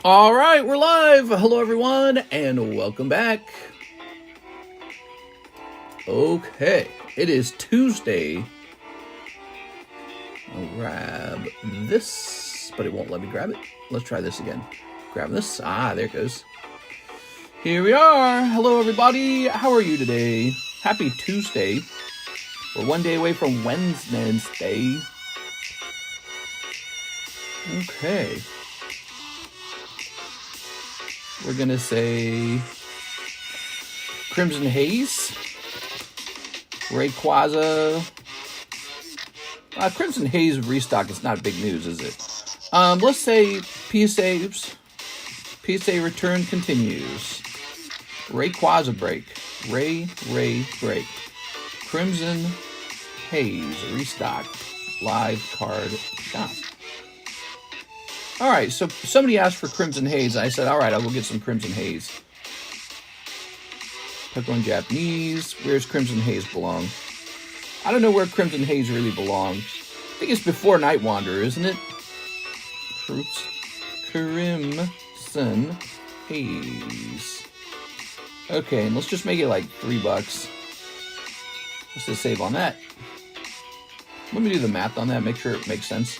All right, we're live. Hello, everyone, and welcome back. Okay, it is Tuesday. I'll grab this, but it won't let me grab it. Let's try this again. Grab this. Ah, there it goes. Here we are. Hello, everybody. How are you today? Happy Tuesday. We're one day away from Wednesday. Okay. We're going to say Crimson Haze, Rayquaza. Crimson Haze Restock is not big news, is it? Let's say PSA return continues. Rayquaza break. Ray break. Crimson Haze Restock. Live card shop. Alright, so somebody asked for Crimson Haze. I said, alright, I'll go get some Crimson Haze. Pokemon Japanese. Where's Crimson Haze belong? I don't know where Crimson Haze really belongs. I think it's before Night Wanderer, isn't it? Fruits. Crimson Haze. Okay, and let's just make it like $3. Let's just save on that. Let me do the math on that, make sure it makes sense.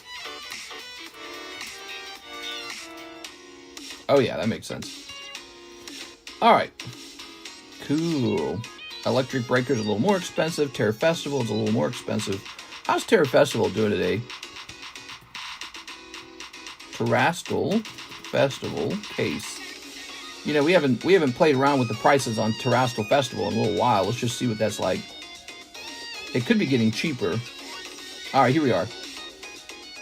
Oh yeah, that makes sense. Alright. Cool. Electric Breaker's a little more expensive. Terra Festival is a little more expensive. How's Terra Festival doing today? Terrastal Festival case. You know, we haven't played around with the prices on Terrastal Festival in a little while. Let's just see what that's like. It could be getting cheaper. Alright, here we are.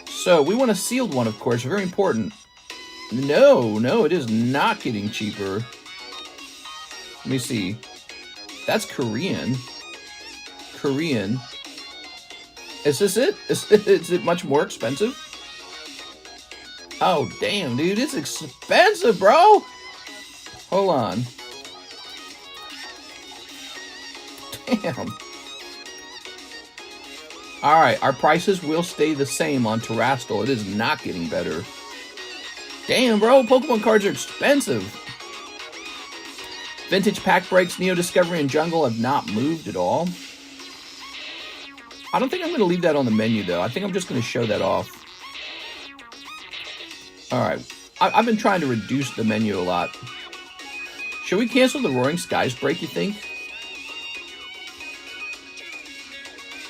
So, we want a sealed one, of course. Very important. No, it is not getting cheaper. Let me see. That's Korean. Is this it? Is it much more expensive? Oh, damn, dude. It's expensive, bro. Hold on. Damn. Alright, our prices will stay the same on Terrastal. It is not getting better. Damn, bro, Pokemon cards are expensive. Vintage pack breaks, Neo Discovery, and Jungle have not moved at all. I don't think I'm going to leave that on the menu, though. I think I'm just going to show that off. Alright. I've been trying to reduce the menu a lot. Should we cancel the Roaring Skies break, you think?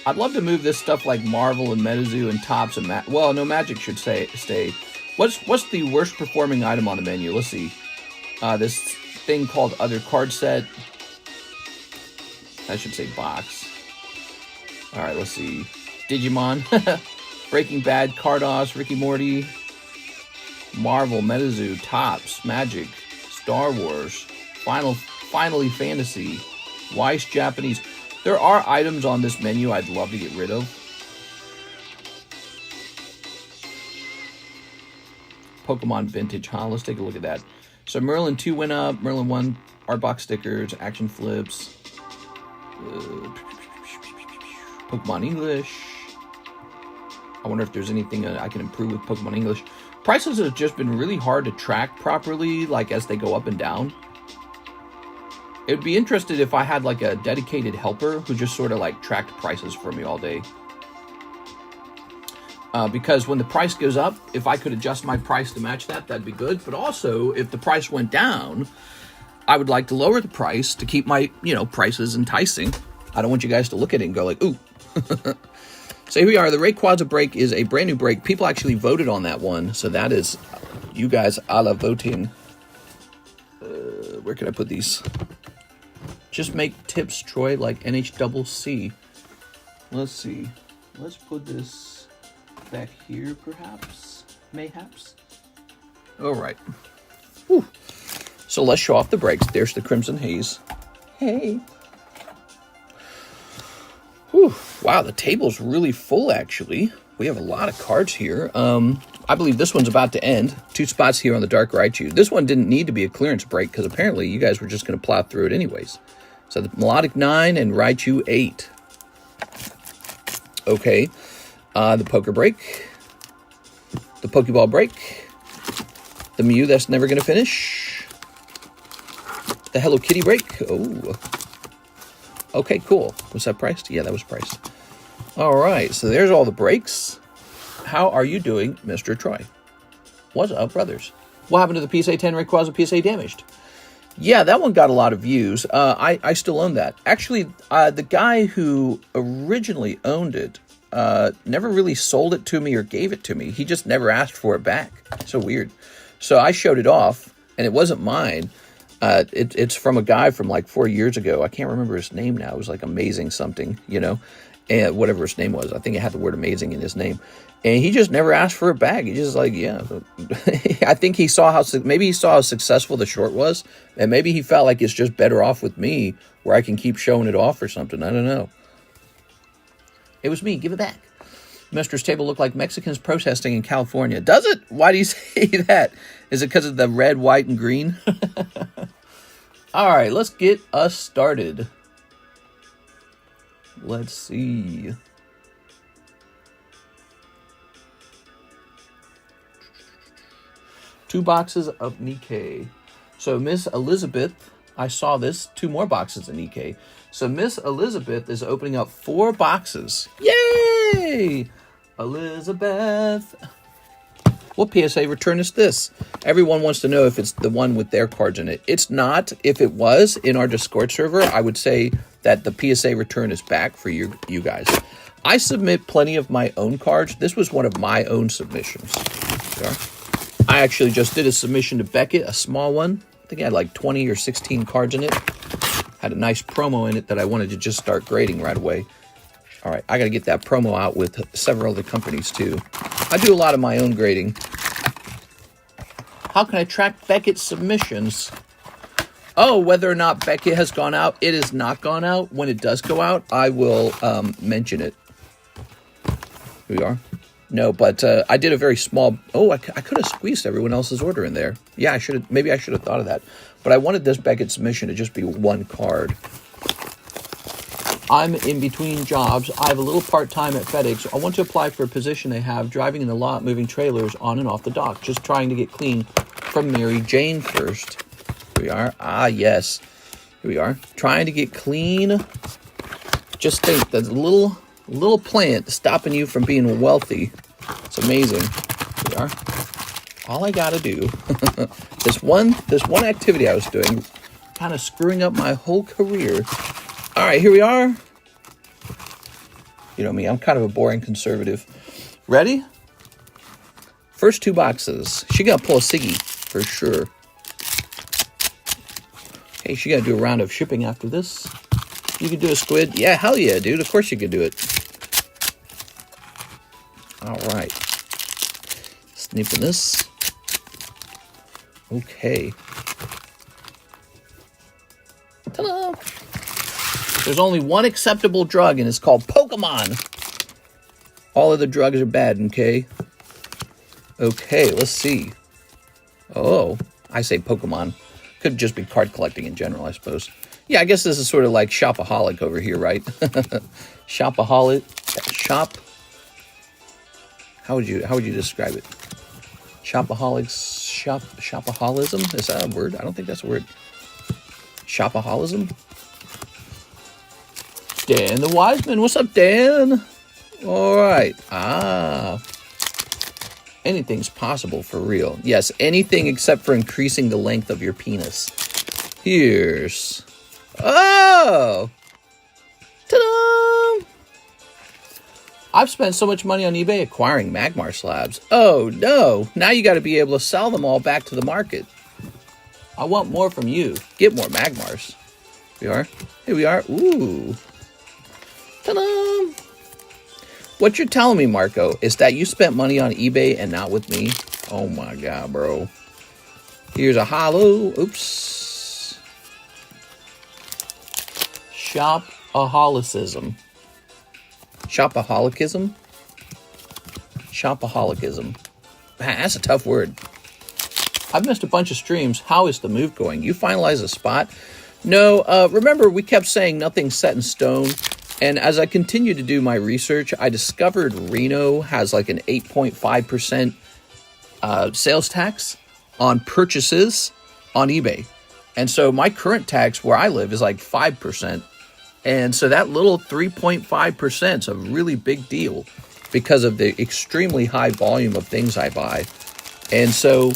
I'd love to move this stuff like Marvel and Metazoo and Tops and well, no, Magic should stay. What's the worst performing item on the menu? Let's see. This thing called Other Card Set. I should say box. Alright, let's see. Digimon. Breaking Bad, Cardos, Ricky Morty. Marvel, Metazoo, Tops, Magic, Star Wars, Finally Fantasy, Weiss Japanese. There are items on this menu I'd love to get rid of. Pokemon Vintage, huh? Let's take a look at that. So Merlin 2 went up. Merlin 1 art box stickers, action flips. Pokemon English. I wonder if there's anything I can improve with Pokemon English. Prices have just been really hard to track properly, like as they go up and down. It would be interesting if I had like a dedicated helper who just sort of like tracked prices for me all day. Because when the price goes up, if I could adjust my price to match that, that'd be good. But also, if the price went down, I would like to lower the price to keep my, prices enticing. I don't want you guys to look at it and go like, ooh. So here we are. The Rayquaza break is a brand new break. People actually voted on that one. So that is you guys a la voting. Where can I put these? Just make tips, Troy, like NHCC. Let's see. Let's put this back here, perhaps? Mayhaps? Alright. So let's show off the breaks. There's the Crimson Haze. Hey. Whew. Wow, the table's really full, actually. We have a lot of cards here. I believe this one's about to end. 2 spots here on the Dark Raichu. This one didn't need to be a clearance break, because apparently you guys were just going to plow through it anyways. So the Melodic 9 and Raichu 8. Okay. The Poker Break. The Pokeball Break. The Mew that's never going to finish. The Hello Kitty break. Oh. Okay, cool. Was that priced? Yeah, that was priced. All right, so there's all the breaks. How are you doing, Mr. Troy? What's up, brothers? What happened to the PSA 10 Rayquaza PSA damaged? Yeah, that one got a lot of views. I still own that. Actually, the guy who originally owned it never really sold it to me or gave it to me. He just never asked for it back. So weird. So I showed it off, and it wasn't mine. It's from a guy from like 4 years ago. I can't remember his name now. It was like Amazing something, you know, and whatever his name was. I think it had the word amazing in his name. And he just never asked for it back. He just like, yeah. I think he saw maybe he saw how successful the short was, and maybe he felt like it's just better off with me where I can keep showing it off or something. I don't know. It was me. Give it back. Mistress Table looked like Mexicans protesting in California. Does it? Why do you say that? Is it because of the red, white, and green? All right, let's get us started. Let's see. Two boxes of Nikkei. So Miss Elizabeth, I saw this. 2 more boxes of Nikkei. So Miss Elizabeth is opening up 4 boxes. Yay! Elizabeth. What PSA return is this? Everyone wants to know if it's the one with their cards in it. It's not. If it was in our Discord server, I would say that the PSA return is back for you guys. I submit plenty of my own cards. This was one of my own submissions. There. I actually just did a submission to Beckett, a small one. I think I had like 20 or 16 cards in it. Had a nice promo in it that I wanted to just start grading right away. All right, I got to get that promo out with several other companies too. I do a lot of my own grading. How can I track Beckett's submissions? Oh, whether or not Beckett has gone out. It has not gone out. When it does go out, I will mention it. Here we are. No, but I did a very small... Oh, I could have squeezed everyone else's order in there. Yeah, I should have. Maybe I should have thought of that. But I wanted this Beckett submission to just be 1 card. I'm in between jobs. I have a little part-time at FedEx. I want to apply for a position they have, driving in the lot, moving trailers on and off the dock. Just trying to get clean from Mary Jane first. Here we are. Ah, yes. Here we are. Trying to get clean. Just think, that little plant stopping you from being wealthy. It's amazing. Here we are. All I gotta do, this one activity I was doing, kind of screwing up my whole career. All right, here we are. You know me, I'm kind of a boring conservative. Ready? First 2 boxes. She gonna pull a Siggy for sure. Hey, she gotta do a round of shipping after this. You can do a squid. Yeah, hell yeah, dude. Of course you can do it. All right. Snipping this. Okay. Ta-da! There's only one acceptable drug, and it's called Pokemon. All of the drugs are bad, okay? Okay, let's see. Oh, I say Pokemon. Could just be card collecting in general, I suppose. Yeah, I guess this is sort of like Shopaholic over here, right? Shopaholic. Shop. How would you describe it? Shopaholics. Shopaholism? Is that a word? I don't think that's a word. Shopaholism? Dan the Wiseman. What's up, Dan? All right. Ah. Anything's possible for real. Yes, anything except for increasing the length of your penis. Here's... Oh! Ta-da! I've spent so much money on eBay acquiring Magmar slabs. Oh, no. Now you got to be able to sell them all back to the market. I want more from you. Get more Magmars. Here we are. Here we are. Ooh. Ta-da! What you're telling me, Marco, is that you spent money on eBay and not with me? Oh, my God, bro. Here's a Holo. Oops. Shopaholicism. Shopaholicism? Shopaholicism. Man, that's a tough word. I've missed a bunch of streams. How is the move going? You finalized a spot? No, remember we kept saying nothing's set in stone. And as I continued to do my research, I discovered Reno has like an 8.5% sales tax on purchases on eBay. And so my current tax where I live is like 5%. And so that little 3.5% is a really big deal because of the extremely high volume of things I buy. And so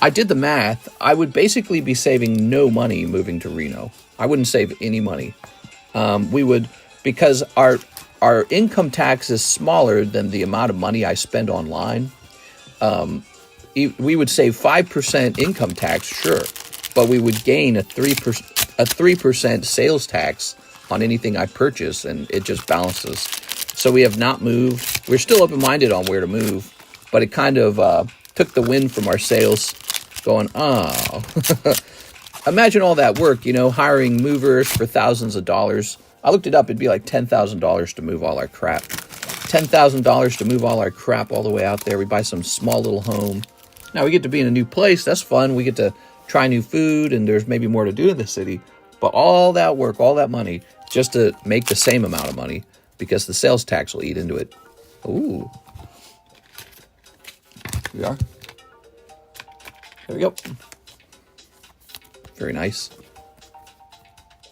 I did the math. I would basically be saving no money moving to Reno. I wouldn't save any money. We would, because our income tax is smaller than the amount of money I spend online. We would save 5% income tax, sure, but we would gain a 3% sales tax on anything I purchase, and it just balances. So we have not moved. We're still open-minded on where to move, but it kind of took the wind from our sails, going, oh. Imagine all that work, hiring movers for thousands of dollars. I looked it up. It'd be like $10,000 to move all our crap. $10,000 to move all our crap all the way out there. We buy some small little home. Now we get to be in a new place. That's fun. We get to try new food, and there's maybe more to do in the city. But all that work, all that money, just to make the same amount of money, because the sales tax will eat into it. Ooh. Here we are. There we go. Very nice.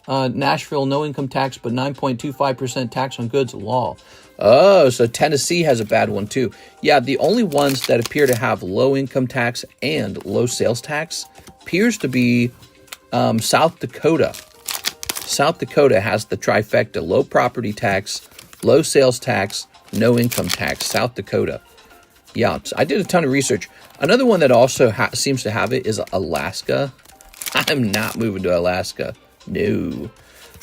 Nashville, no income tax, but 9.25% tax on goods, law. Oh, so Tennessee has a bad one too. Yeah, the only ones that appear to have low income tax and low sales tax appears to be South Dakota. South Dakota has the trifecta: low property tax, low sales tax, no income tax. South Dakota. Yeah, I did a ton of research. Another one that also seems to have it is Alaska. I'm not moving to Alaska. No.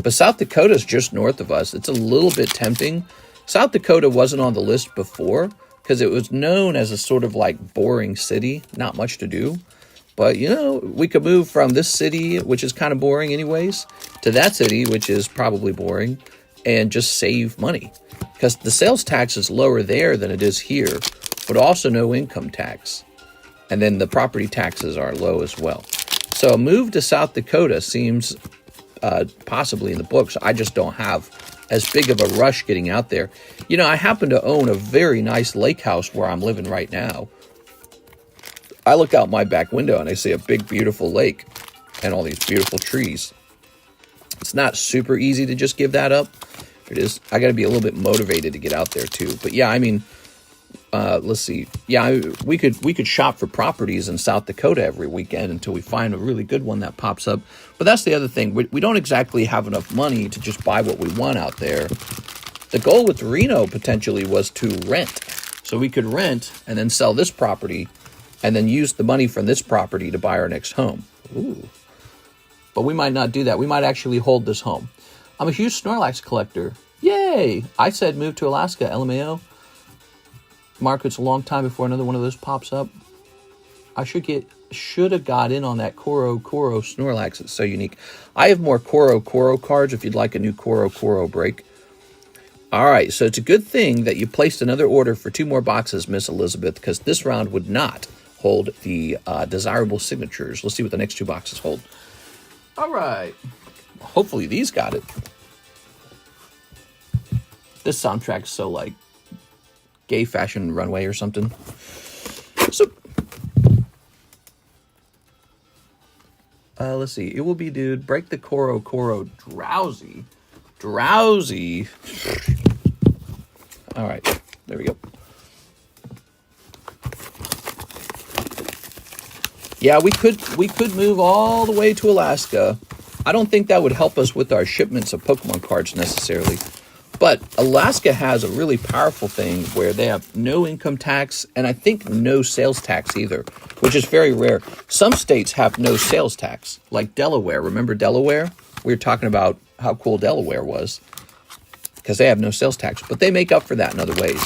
But South Dakota is just north of us. It's a little bit tempting. South Dakota wasn't on the list before because it was known as a sort of like boring city. Not much to do. But, we could move from this city, which is kind of boring anyways, to that city, which is probably boring, and just save money. Because the sales tax is lower there than it is here, but also no income tax. And then the property taxes are low as well. So a move to South Dakota seems possibly in the books. I just don't have as big of a rush getting out there. I happen to own a very nice lake house where I'm living right now. I look out my back window and I see a big, beautiful lake and all these beautiful trees. It's not super easy to just give that up. It is. I got to be a little bit motivated to get out there too. But yeah, let's see. Yeah, we could shop for properties in South Dakota every weekend until we find a really good one that pops up. But that's the other thing. We don't exactly have enough money to just buy what we want out there. The goal with Reno potentially was to rent. So we could rent and then sell this property and then use the money from this property to buy our next home. Ooh. But we might not do that. We might actually hold this home. I'm a huge Snorlax collector. Yay! I said move to Alaska, LMAO. Mark, it's a long time before another one of those pops up. I should have got in on that Koro Snorlax. It's so unique. I have more Koro cards if you'd like a new Koro break. All right, so it's a good thing that you placed another order for 2 more boxes, Miss Elizabeth, because this round would not hold the desirable signatures. Let's see what the next 2 boxes hold. All right. Hopefully these got it. This soundtrack's so like gay fashion runway or something. So, let's see. It will be, dude, break the Koro drowsy. Drowsy. All right. There we go. Yeah, we could move all the way to Alaska. I don't think that would help us with our shipments of Pokemon cards necessarily. But Alaska has a really powerful thing where they have no income tax and I think no sales tax either, which is very rare. Some states have no sales tax, like Delaware. Remember Delaware? We were talking about how cool Delaware was because they have no sales tax, but they make up for that in other ways.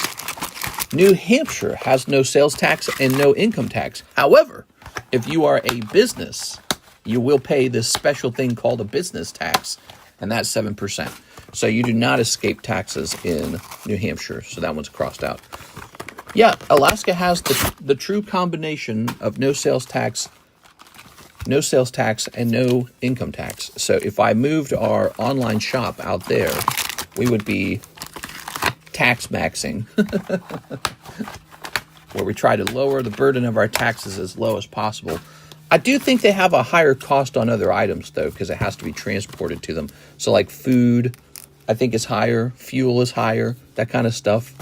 New Hampshire has no sales tax and no income tax. However, if you are a business, you will pay this special thing called a business tax, and that's 7%. So you do not escape taxes in New Hampshire. So that one's crossed out. Yeah, Alaska has the true combination of no sales tax, and no income tax. So if I moved our online shop out there, we would be tax maxing. where we try to lower the burden of our taxes as low as possible. I do think they have a higher cost on other items, though, because it has to be transported to them. So, like food, I think is higher. Fuel is higher, that kind of stuff.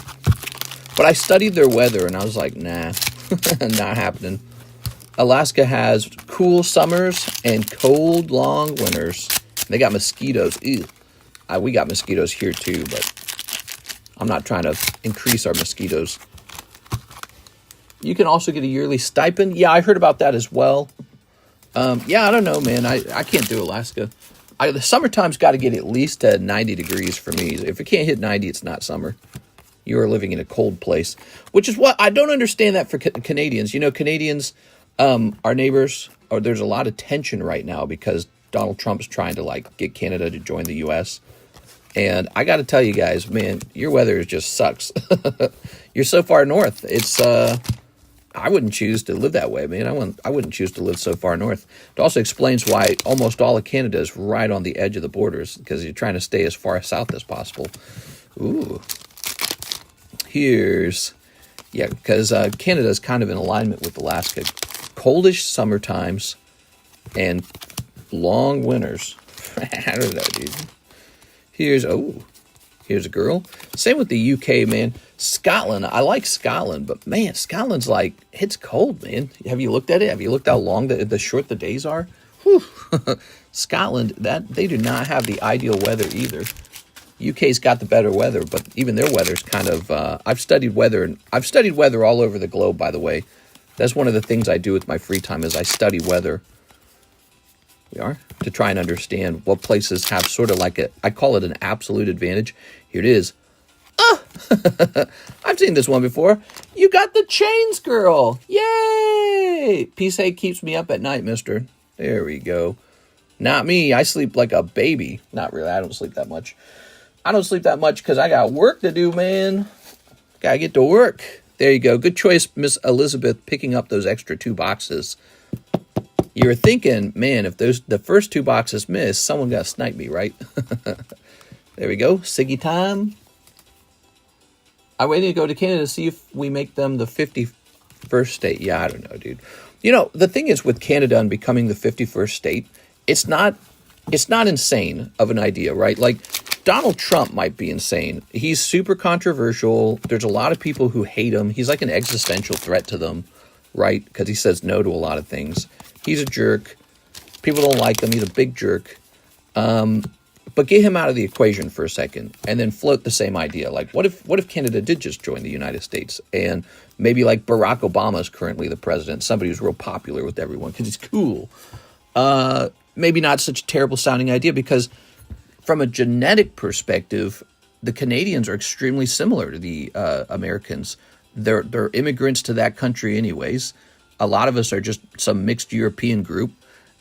But I studied their weather, and I was like, nah, not happening. Alaska has cool summers and cold, long winters. They got mosquitoes. Ew. We got mosquitoes here, too, but I'm not trying to increase our mosquitoes. You can also get a yearly stipend. Yeah, I heard about that as well. Yeah, I don't know, man. I can't do Alaska. The summertime's got to get at least to 90 degrees for me. If it can't hit 90, it's not summer. You are living in a cold place, which is what I don't understand that for Canadians. You know, Canadians, our neighbors, there's a lot of tension right now because Donald Trump's trying to like get Canada to join the U.S. And I got to tell you guys, man, your weather just sucks. You're so far north. It's I wouldn't choose to live that way, man. I wouldn't choose to live so far north. It also explains why almost all of Canada is right on the edge of the borders, because you're trying to stay as far south as possible. Ooh. Because Canada is kind of in alignment with Alaska. Coldish summer times and long winters. I don't know, dude. Here's a girl. Same with the UK, man. Scotland, I like Scotland, but man, Scotland's like, it's cold, man. Have you looked at it? Have you looked how long the short the days are? Whew. Scotland, they do not have the ideal weather either. UK's got the better weather, but even their weather's kind of, I've studied weather all over the globe, by the way. That's one of the things I do with my free time is I study weather. To try and understand what places have sort of like I call it an absolute advantage. Here it is. I've seen this one before. You got the chains, girl. Yay! Piece A keeps me up at night, mister. There we go. Not me. I sleep like a baby. Not really. I don't sleep that much. I don't sleep that much because I got work to do, man. Gotta get to work. There you go. Good choice, Miss Elizabeth, picking up those extra 2 boxes. You were thinking, man, if the first 2 boxes miss, someone got to snipe me, right? There we go. Siggy time. I waited to go to Canada to see if we make them the 51st state. Yeah, I don't know, dude. You know, the thing is with Canada and becoming the 51st state, it's not insane of an idea, right? Like, Donald Trump might be insane. He's super controversial. There's a lot of people who hate him. He's like an existential threat to them, right? Because he says no to a lot of things. He's a jerk. People don't like him. He's a big jerk. But get him out of the equation for a second and then float the same idea. Like, what if Canada did just join the United States? And maybe like Barack Obama is currently the president, somebody who's real popular with everyone because he's cool. Maybe not such a terrible sounding idea because from a genetic perspective, the Canadians are extremely similar to the Americans. They're immigrants to that country anyways. A lot of us are just some mixed European group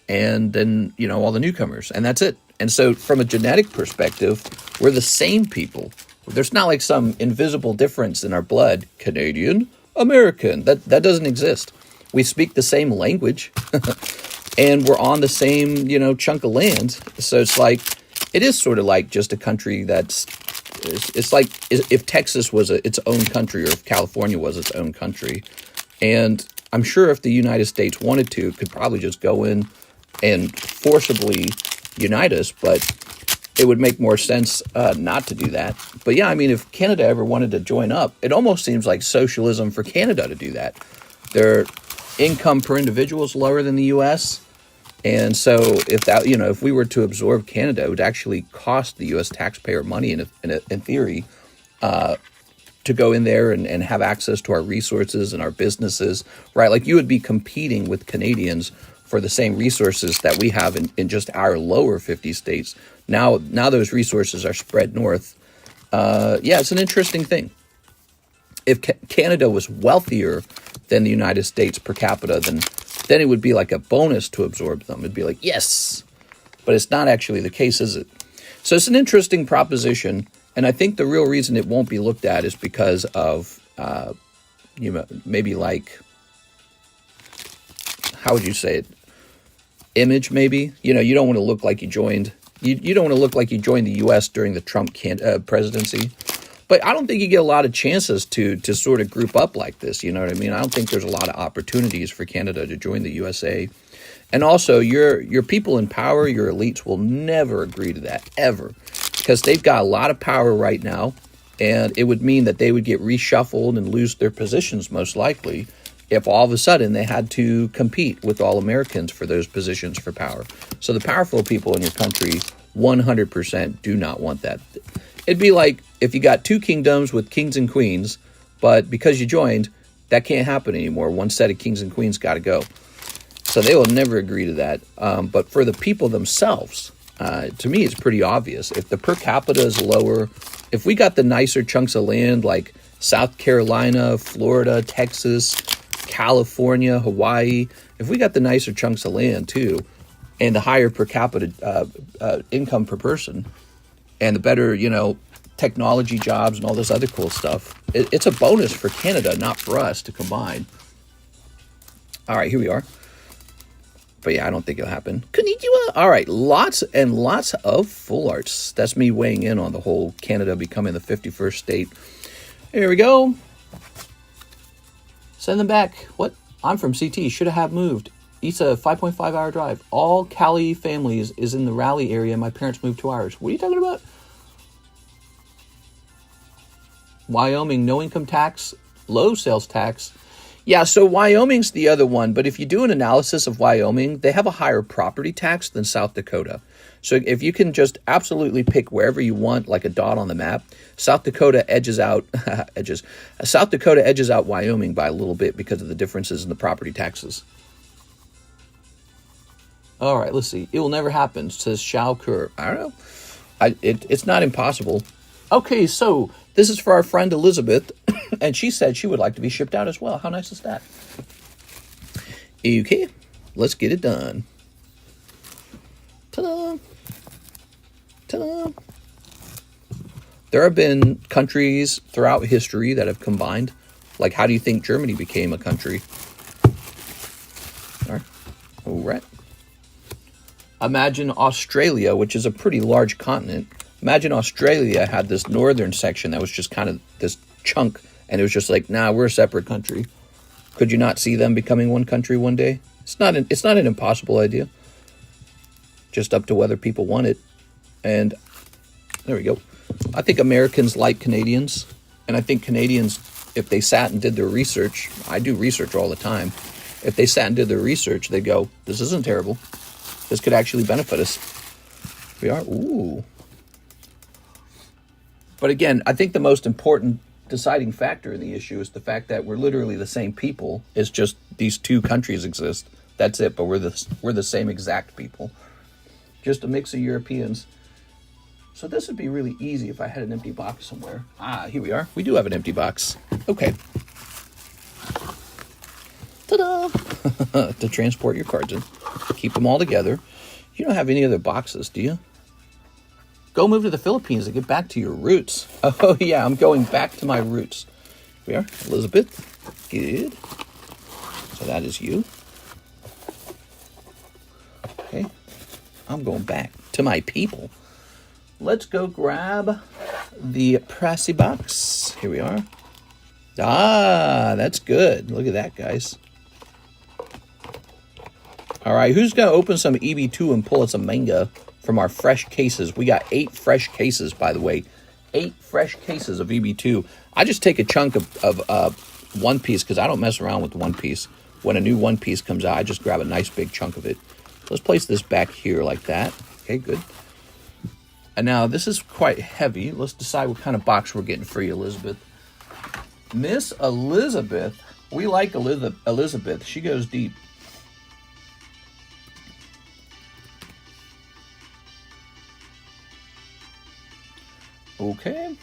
and then, you know, all the newcomers, and that's it. And so from a genetic perspective, we're the same people. There's not like some invisible difference in our blood, Canadian, American. That doesn't exist. We speak the same language and we're on the same, you know, chunk of land. So it's like, it is sort of like just a country it's like if Texas was its own country or if California was its own country. And I'm sure if the United States wanted to, it could probably just go in and forcibly unite us, but it would make more sense not to do that. But yeah, I mean, if Canada ever wanted to join up, it almost seems like socialism for Canada to do that. Their income per individual is lower than the U.S., and so if we were to absorb Canada, it would actually cost the U.S. taxpayer money in theory to go in there and have access to our resources and our businesses, right? Like you would be competing with Canadians for the same resources that we have in just our lower 50 states. Now those resources are spread north. Yeah, it's an interesting thing. If Canada was wealthier than the United States per capita, then it would be like a bonus to absorb them. It'd be like, yes, but it's not actually the case, is it? So it's an interesting proposition. And I think the real reason it won't be looked at is because of, maybe like, how would you say it? Image, maybe. You know, you don't want to look like you joined. You don't want to look like you joined the U.S. during the Trump presidency. But I don't think you get a lot of chances to sort of group up like this. You know what I mean? I don't think there's a lot of opportunities for Canada to join the USA. And also, your people in power, your elites, will never agree to that, ever. Because they've got a lot of power right now, and it would mean that they would get reshuffled and lose their positions, most likely, if all of a sudden they had to compete with all Americans for those positions for power. So the powerful people in your country 100% do not want that. It'd be like if you got two kingdoms with kings and queens, but because you joined, that can't happen anymore. One set of kings and queens got to go. So they will never agree to that. But for the people themselves, to me, it's pretty obvious. If the per capita is lower, if we got the nicer chunks of land like South Carolina, Florida, Texas, California, Hawaii, if we got the nicer chunks of land too, and the higher per capita income per person, and the better, technology jobs and all this other cool stuff, it's a bonus for Canada, not for us to combine. All right, here we are. But yeah, I don't think it'll happen. Konnichiwa. All right, lots and lots of full arts. That's me weighing in on the whole Canada becoming the 51st state. Here we go. Send them back. What? I'm from CT. Should have moved. It's a 5.5 hour drive. All Cali families is in the Raleigh area. My parents moved 2 hours. What are you talking about? Wyoming, no income tax, low sales tax. Yeah, so Wyoming's the other one, but if you do an analysis of Wyoming, they have a higher property tax than South Dakota. So if you can just absolutely pick wherever you want, like a dot on the map, South Dakota edges out South Dakota edges out Wyoming by a little bit because of the differences in the property taxes. All right, let's see. It will never happen, says Shao Kerr. I don't know. It's not impossible. Okay, so this is for our friend Elizabeth, and she said she would like to be shipped out as well. How nice is that? Okay, let's get it done. Ta-da! Ta-da! There have been countries throughout history that have combined. Like, how do you think Germany became a country? All right. Imagine Australia, which is a pretty large continent. Imagine Australia had this northern section that was just kind of this chunk, and it was just like, nah, we're a separate country. Could you not see them becoming one country one day? It's not an impossible idea. Just up to whether people want it. And there we go. I think Americans like Canadians, and I think Canadians, if they sat and did their research, I do research all the time. If they sat and did their research, they'd go, this isn't terrible. This could actually benefit us. We are, ooh. But again, I think the most important deciding factor in the issue is the fact that we're literally the same people. It's just these two countries exist. That's it. But we're the same exact people. Just a mix of Europeans. So this would be really easy if I had an empty box somewhere. Ah, here we are. We do have an empty box. Okay. Ta-da! To transport your cards in. Keep them all together. You don't have any other boxes, do you? Go move to the Philippines and get back to your roots. Oh, yeah, I'm going back to my roots. Here we are. Elizabeth. Good. So that is you. Okay. I'm going back to my people. Let's go grab the pressy box. Here we are. Ah, that's good. Look at that, guys. All right, who's going to open some EB2 and pull us a manga from our fresh cases? We got 8 fresh cases, by the way. 8 fresh cases of EB2. I just take a chunk of One Piece because I don't mess around with One Piece. When a new One Piece comes out, I just grab a nice big chunk of it. Let's place this back here like that. Okay, good. And now this is quite heavy. Let's decide what kind of box we're getting for you, Elizabeth. Miss Elizabeth. We like Elizabeth. She goes deep. Okay.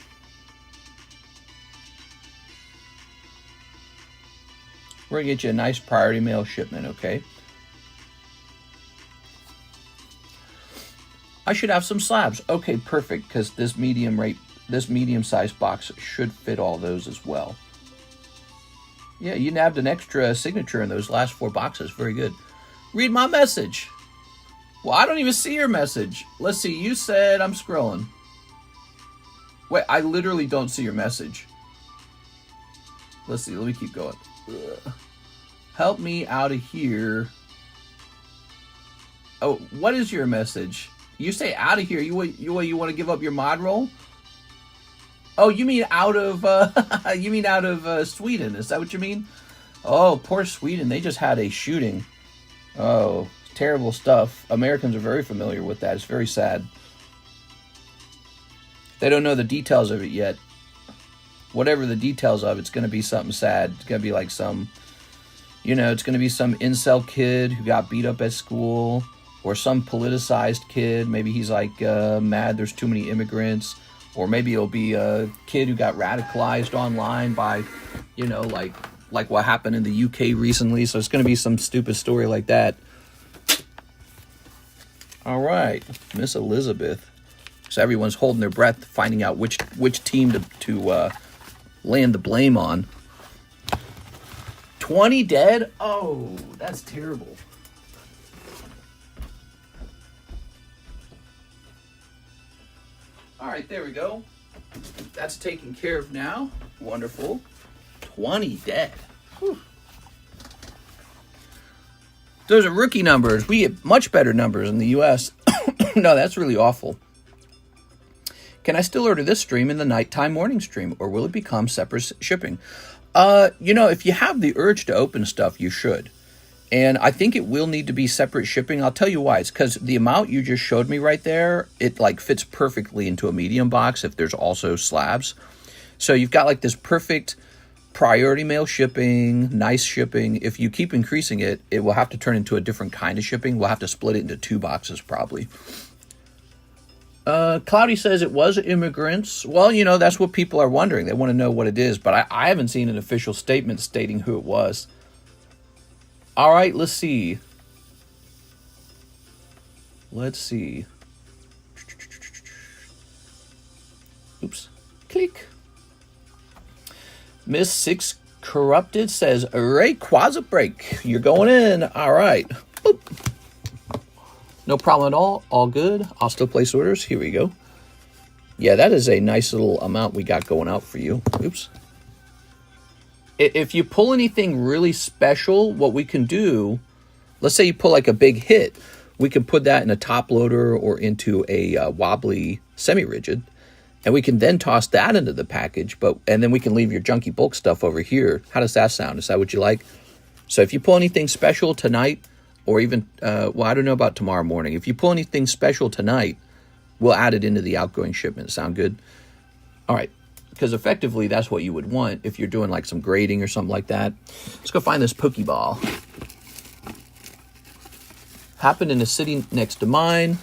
We're going to get you a nice priority mail shipment, okay? I should have some slabs. Okay, perfect, because this medium-sized box should fit all those as well. Yeah, you nabbed an extra signature in those last 4 boxes. Very good. Read my message. Well, I don't even see your message. Let's see. You said I'm scrolling. Wait, I literally don't see your message. Let's see. Let me keep going. Ugh. Help me out of here. Oh, what is your message? You say out of here. You want to give up your mod role? Oh, you mean out of Sweden? Is that what you mean? Oh, poor Sweden. They just had a shooting. Oh, terrible stuff. Americans are very familiar with that. It's very sad. They don't know the details of it yet. Whatever the details of, it's going to be something sad. It's going to be like some, it's going to be some incel kid who got beat up at school, or some politicized kid. Maybe he's like mad there's too many immigrants, or maybe it'll be a kid who got radicalized online by, like what happened in the UK recently. So it's going to be some stupid story like that. All right, Miss Elizabeth. So everyone's holding their breath, finding out which team to land the blame on. 20 dead? Oh, that's terrible. All right, there we go. That's taken care of now. Wonderful. 20 dead. Whew. Those are rookie numbers. We get much better numbers in the U.S. No, that's really awful. Can I still order this stream in the nighttime morning stream, or will it become separate shipping? If you have the urge to open stuff, you should. And I think it will need to be separate shipping. I'll tell you why. It's because the amount you just showed me right there, it like fits perfectly into a medium box if there's also slabs. So you've got like this perfect priority mail shipping, nice shipping. If you keep increasing it, it will have to turn into a different kind of shipping. We'll have to split it into 2 boxes probably. Cloudy says it was immigrants. Well, that's what people are wondering. They want to know what it is, but I haven't seen an official statement stating who it was. All right, let's see. Oops. Click. Miss Six Corrupted says, Rayquaza break. You're going in. All right. Boop. No problem at all. All good. I'll still place orders. Here we go. Yeah, that is a nice little amount we got going out for you. Oops. If you pull anything really special, what we can do, let's say you pull like a big hit, we can put that in a top loader or into a wobbly semi-rigid, and we can then toss that into the package, and then we can leave your junky bulk stuff over here. How does that sound? Is that what you like? So if you pull anything special tonight, or even, I don't know about tomorrow morning. If you pull anything special tonight, we'll add it into the outgoing shipment. Sound good? All right. Because effectively, that's what you would want if you're doing like some grading or something like that. Let's go find this Pokeball. Happened in a city next to mine.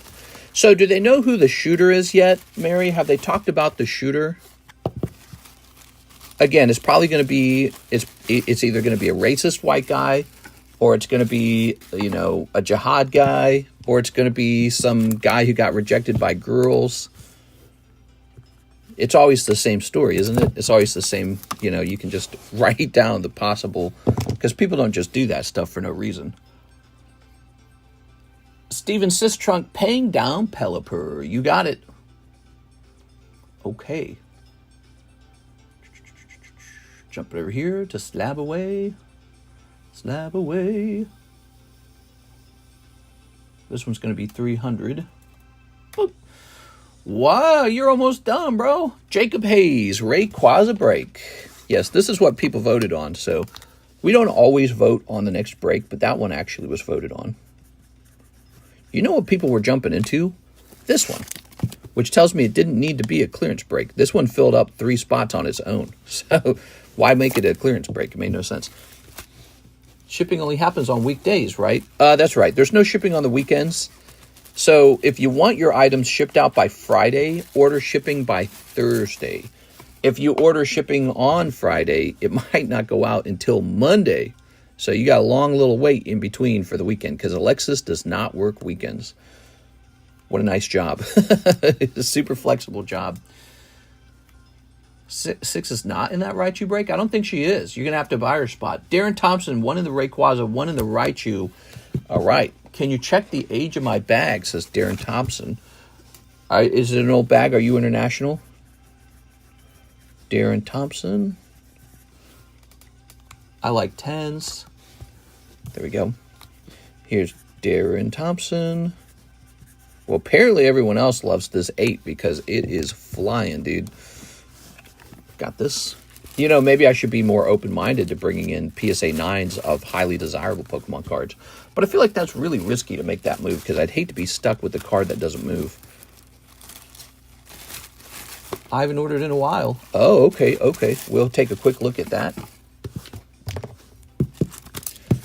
So do they know who the shooter is yet, Mary? Have they talked about the shooter? Again, it's probably going to be, it's either going to be a racist white guy, or it's going to be, a jihad guy, or it's going to be some guy who got rejected by girls. It's always the same story, isn't it? It's always the same, you can just write down the possible, because people don't just do that stuff for no reason. Steven Sistrunk paying down Pelipper. You got it. Okay. Jump over here to slab away. Slab away. This one's going to be 300. Boop. Wow, you're almost done, bro. Jacob Haze, Rayquaza break. Yes, this is what people voted on. So we don't always vote on the next break, but that one actually was voted on. You know what people were jumping into? This one, which tells me it didn't need to be a clearance break. This one filled up 3 spots on its own. So why make it a clearance break? It made no sense. Shipping only happens on weekdays, right? That's right. There's no shipping on the weekends. So if you want your items shipped out by Friday, order shipping by Thursday. If you order shipping on Friday, it might not go out until Monday. So you got a long little wait in between for the weekend, because Alexis does not work weekends. What a nice job. It's a super flexible job. 6 is not in that Raichu break? I don't think she is. You're going to have to buy her spot. Darren Thompson, 1 in the Rayquaza, 1 in the Raichu. All right. Can you check the age of my bag, says Darren Thompson. Is it an old bag? Are you international? Darren Thompson. I like 10s. There we go. Here's Darren Thompson. Well, apparently everyone else loves this 8 because it is flying, dude. Got this. You know, maybe I should be more open-minded to bringing in PSA 9s of highly desirable Pokemon cards. But I feel like that's really risky to make that move because I'd hate to be stuck with the card that doesn't move. I haven't ordered in a while. Oh, okay, okay. We'll take a quick look at that.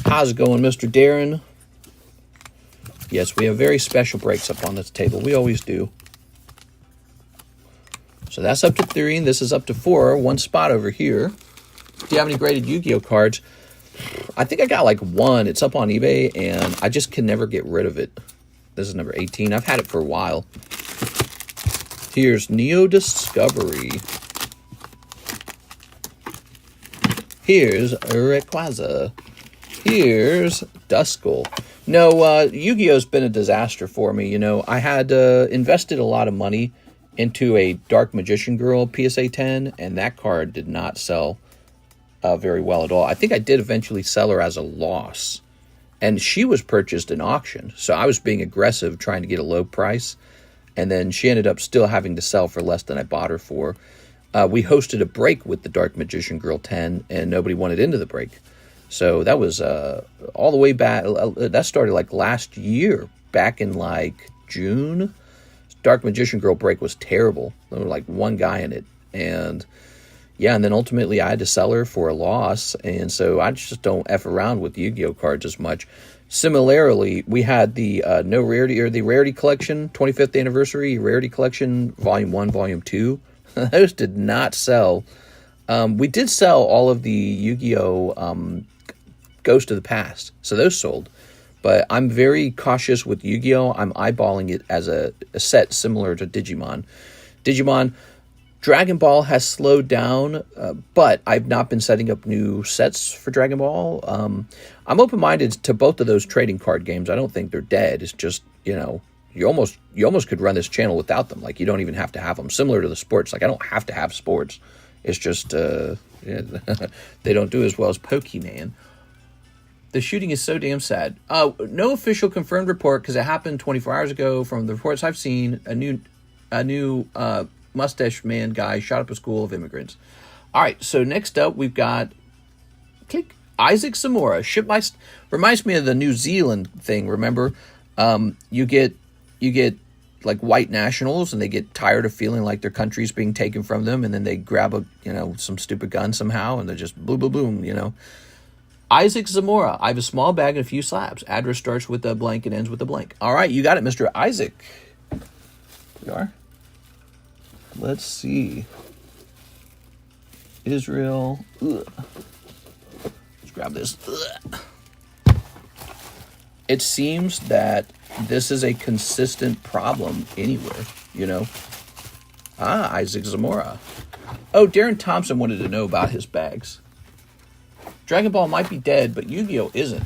How's it going, Mr. Darren? Yes, we have very special breaks up on this table. We always do. So that's up to 3, and this is up to 4. One spot over here. Do you have any graded Yu-Gi-Oh cards? I think I got like 1. It's up on eBay, and I just can never get rid of it. This is number 18. I've had it for a while. Here's Neo Discovery. Here's Rayquaza. Here's Duskull. No, Yu-Gi-Oh's been a disaster for me. You know, I had invested a lot of money into a Dark Magician Girl PSA 10, and that card did not sell very well at all. I think I did eventually sell her as a loss, and she was purchased in auction, so I was being aggressive trying to get a low price, and then she ended up still having to sell for less than I bought her for. We hosted a break with the Dark Magician Girl 10, and nobody wanted into the break. So that was all the way back. That started like last year, back in like June. Dark Magician Girl break was terrible. There was like one guy in it. And yeah, and then ultimately I had to sell her for a loss. And so I just don't F around with Yu-Gi-Oh cards as much. Similarly, we had the No Rarity, or the Rarity Collection, 25th Anniversary Rarity Collection, Volume 1, Volume 2. Those did not sell. We did sell all of the Yu-Gi-Oh! Ghost of the Past, so those sold. But I'm very cautious with Yu-Gi-Oh! I'm eyeballing it as a set similar to Digimon. Dragon Ball has slowed down, but I've not been setting up new sets for Dragon Ball. I'm open-minded to both of those trading card games. I don't think they're dead. It's just, you know, you almost could run this channel without them. Like, you don't even have to have them. Similar to the sports. Like, I don't have to have sports. It's just yeah, they don't do as well as Pokemon. The shooting is so damn sad. No official confirmed report because it happened 24 hours ago. From the reports I've seen, a new mustache man guy shot up a school of immigrants. All right, so next up we've got Isaac Zamora. Reminds me of the New Zealand thing. Remember, you get like white nationals, and they get tired of feeling like their country's being taken from them, and then they grab some stupid gun somehow, and they're just boom, boom, boom, you know. Isaac Zamora. I have a small bag and a few slabs. Address starts with a blank and ends with a blank. All right, you got it, Mr. Isaac. Here we are. Let's see. Israel. Ugh. Let's grab this. Ugh. It seems that this is a consistent problem anywhere, you know. Isaac Zamora. Oh, Darren Thompson wanted to know about his bags. Dragon Ball might be dead, but Yu-Gi-Oh! Isn't.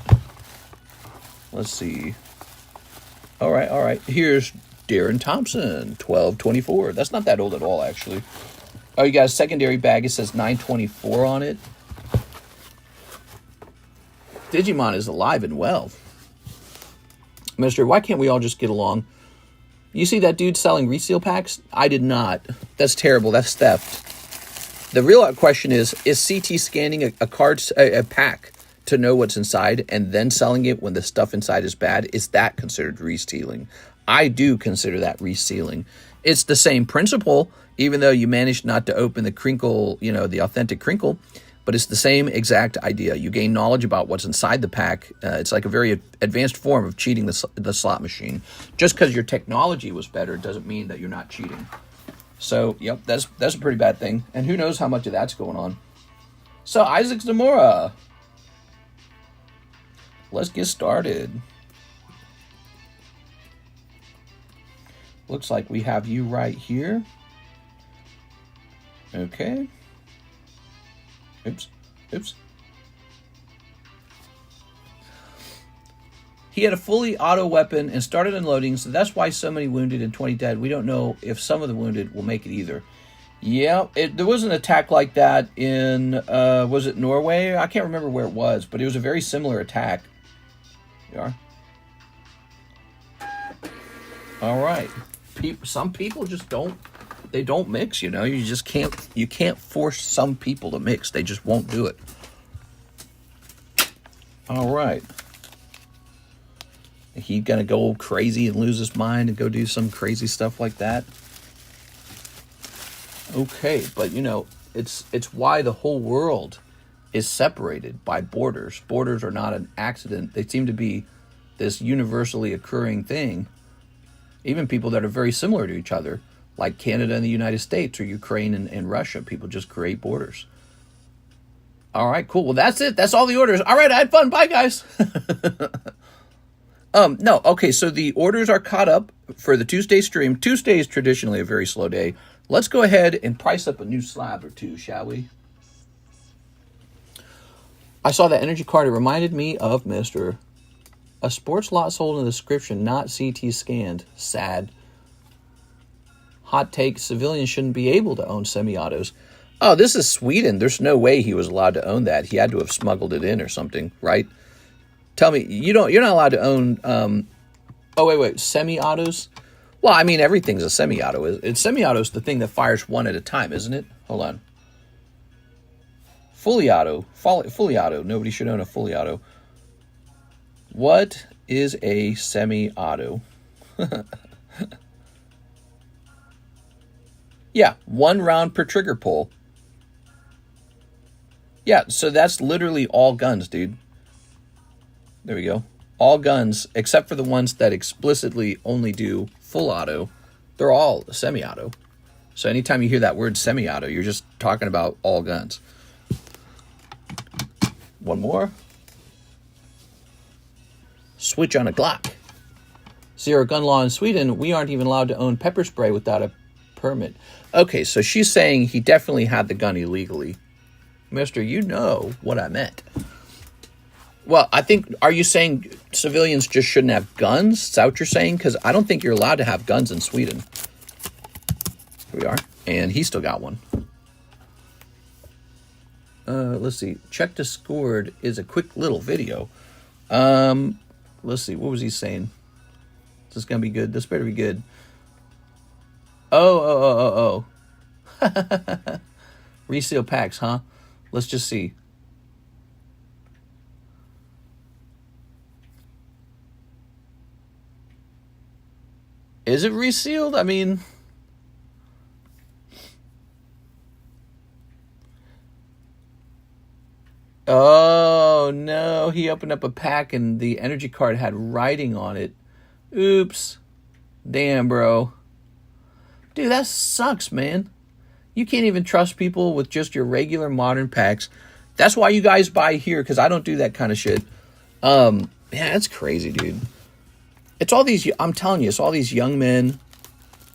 Let's see. All right. Here's Darren Thompson, 1224. That's not that old at all, actually. Oh, you got a secondary bag. It says 924 on it. Digimon is alive and well. Mister, why can't we all just get along? You see that dude selling reseal packs? I did not. That's terrible. That's theft. The real question is CT scanning a pack to know what's inside and then selling it when the stuff inside is bad? Is that considered resealing? I do consider that resealing. It's the same principle, even though you managed not to open the crinkle, you know, the authentic crinkle, but it's the same exact idea. You gain knowledge about what's inside the pack. It's like a very advanced form of cheating the slot machine. Just because your technology was better doesn't mean that you're not cheating. So, yep, that's a pretty bad thing. And who knows how much of that's going on. So, Isaac Zamora. Let's get started. Looks like we have you right here. Okay. Oops. He had a fully auto weapon and started unloading, so that's why so many wounded and 20 dead. We don't know if some of the wounded will make it either. Yeah, there was an attack like that in, was it Norway? I can't remember where it was, but it was a very similar attack. You are. All right. Some people just don't, they don't mix, you know. You just can't, you can't force some people to mix. They just won't do it. All right. He's going to go crazy and lose his mind and go do some crazy stuff like that. Okay, but you know, it's why the whole world is separated by borders. Borders are not an accident. They seem to be this universally occurring thing. Even people that are very similar to each other, like Canada and the United States or Ukraine and Russia, people just create borders. All right, cool. Well, that's it. That's all the orders. All right, I had fun. Bye, guys. No, okay, so the orders are caught up for the Tuesday stream. Tuesday is traditionally a very slow day. Let's go ahead and price up a new slab or two, shall we? I saw that energy card. It reminded me of Mr. A sports lot sold in the description, not CT scanned. Sad. Hot take, civilians shouldn't be able to own semi-autos. Oh, this is Sweden. There's no way he was allowed to own that. He had to have smuggled it in or something, right? Tell me, you're not allowed to own, oh, wait, semi-autos? Well, I mean, everything's a semi-auto. It's semi-auto's the thing that fires one at a time, isn't it? Hold on. Fully auto. Nobody should own a fully auto. What is a semi-auto? Yeah, 1 round per trigger pull. Yeah, so that's literally all guns, dude. There we go. All guns, except for the ones that explicitly only do full auto, they're all semi-auto. So anytime you hear that word semi-auto, you're just talking about all guns. One more. Switch on a Glock. Zero gun law in Sweden. We aren't even allowed to own pepper spray without a permit. Okay, so she's saying he definitely had the gun illegally. Mister, you know what I meant. Well, I think, are you saying civilians just shouldn't have guns? Is that what you're saying? Because I don't think you're allowed to have guns in Sweden. Here we are. And he still got one. Let's see. Check Discord is a quick little video. Let's see. What was he saying? Is this going to be good? This better be good. Oh. Reseal packs, huh? Let's just see. Is it resealed? I mean, oh no, he opened up a pack and the energy card had writing on it. Oops. Damn, bro. Dude, that sucks, man. You can't even trust people with just your regular modern packs. That's why you guys buy here, because I don't do that kind of shit. Yeah, that's crazy, dude. It's all these, I'm telling you, it's all these young men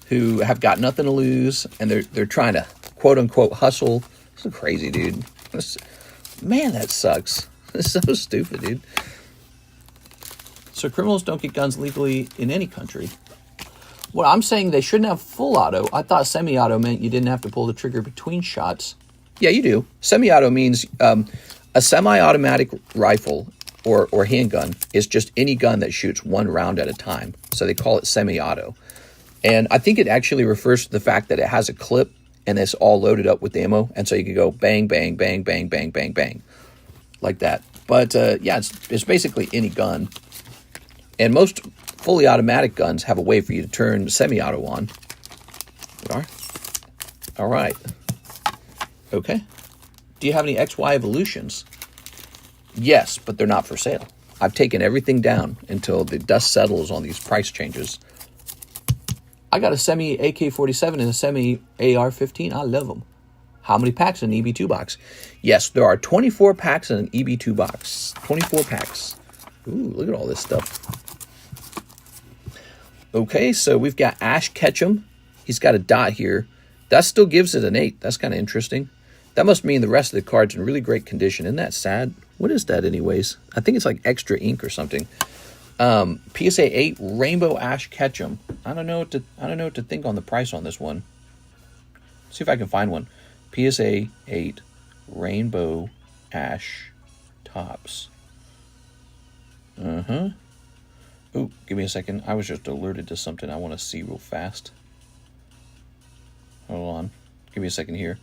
who have got nothing to lose, and they're trying to, quote-unquote, hustle. It's crazy, dude. Man, that sucks. It's so stupid, dude. So criminals don't get guns legally in any country. Well, I'm saying they shouldn't have full auto. I thought semi-auto meant you didn't have to pull the trigger between shots. Yeah, you do. Semi-auto means a semi-automatic rifle or handgun is just any gun that shoots 1 round at a time. So they call it semi-auto. And I think it actually refers to the fact that it has a clip and it's all loaded up with ammo. And so you can go bang, bang, bang, bang, bang, bang, bang. Like that. But yeah, it's basically any gun. And most fully automatic guns have a way for you to turn semi-auto on. All right. Okay. Do you have any XY evolutions? Yes, but they're not for sale. I've taken everything down until the dust settles on these price changes. I got a semi AK-47 and a semi AR-15. I love them. How many packs in an EB2 box? Yes, there are 24 packs in an EB2 box. 24 packs. Ooh, look at all this stuff. Okay, so we've got Ash Ketchum. He's got a dot here. That still gives it an 8. That's kind of interesting. That must mean the rest of the card's in really great condition. Isn't that sad? What is that anyways? I think it's like extra ink or something. PSA 8 Rainbow Ash Ketchum. I don't know what to think on the price on this one. See if I can find one. PSA 8 Rainbow Ash Tops. Oh, give me a second. I was just alerted to something I want to see real fast. Hold on. Give me a second here.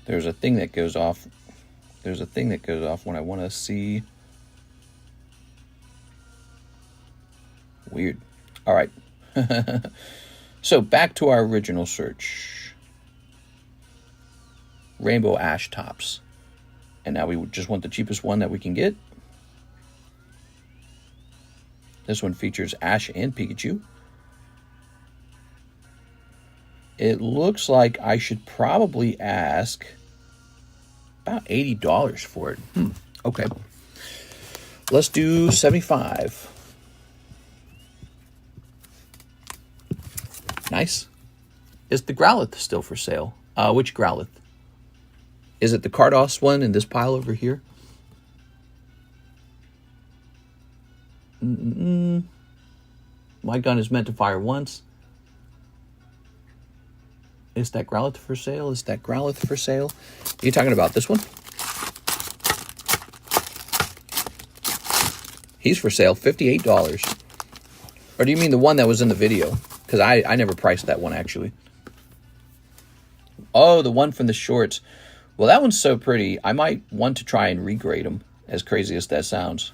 There's a thing that goes off. There's a thing that goes off when I want to see. Weird. All right. So back to our original search. Rainbow Ash Tops. And now we just want the cheapest one that we can get. This one features Ash and Pikachu. It looks like I should probably ask about $80 for it. Okay. Let's do 75. Nice. Is the Growlithe still for sale? Which Growlithe? Is it the Cardos one in this pile over here? My gun is meant to fire once. Is that Growlithe for sale? Is that Growlithe for sale? Are you talking about this one? He's for sale, $58. Or do you mean the one that was in the video? Because I never priced that one, actually. Oh, the one from the shorts. Well, that one's so pretty. I might want to try and regrade them, as crazy as that sounds.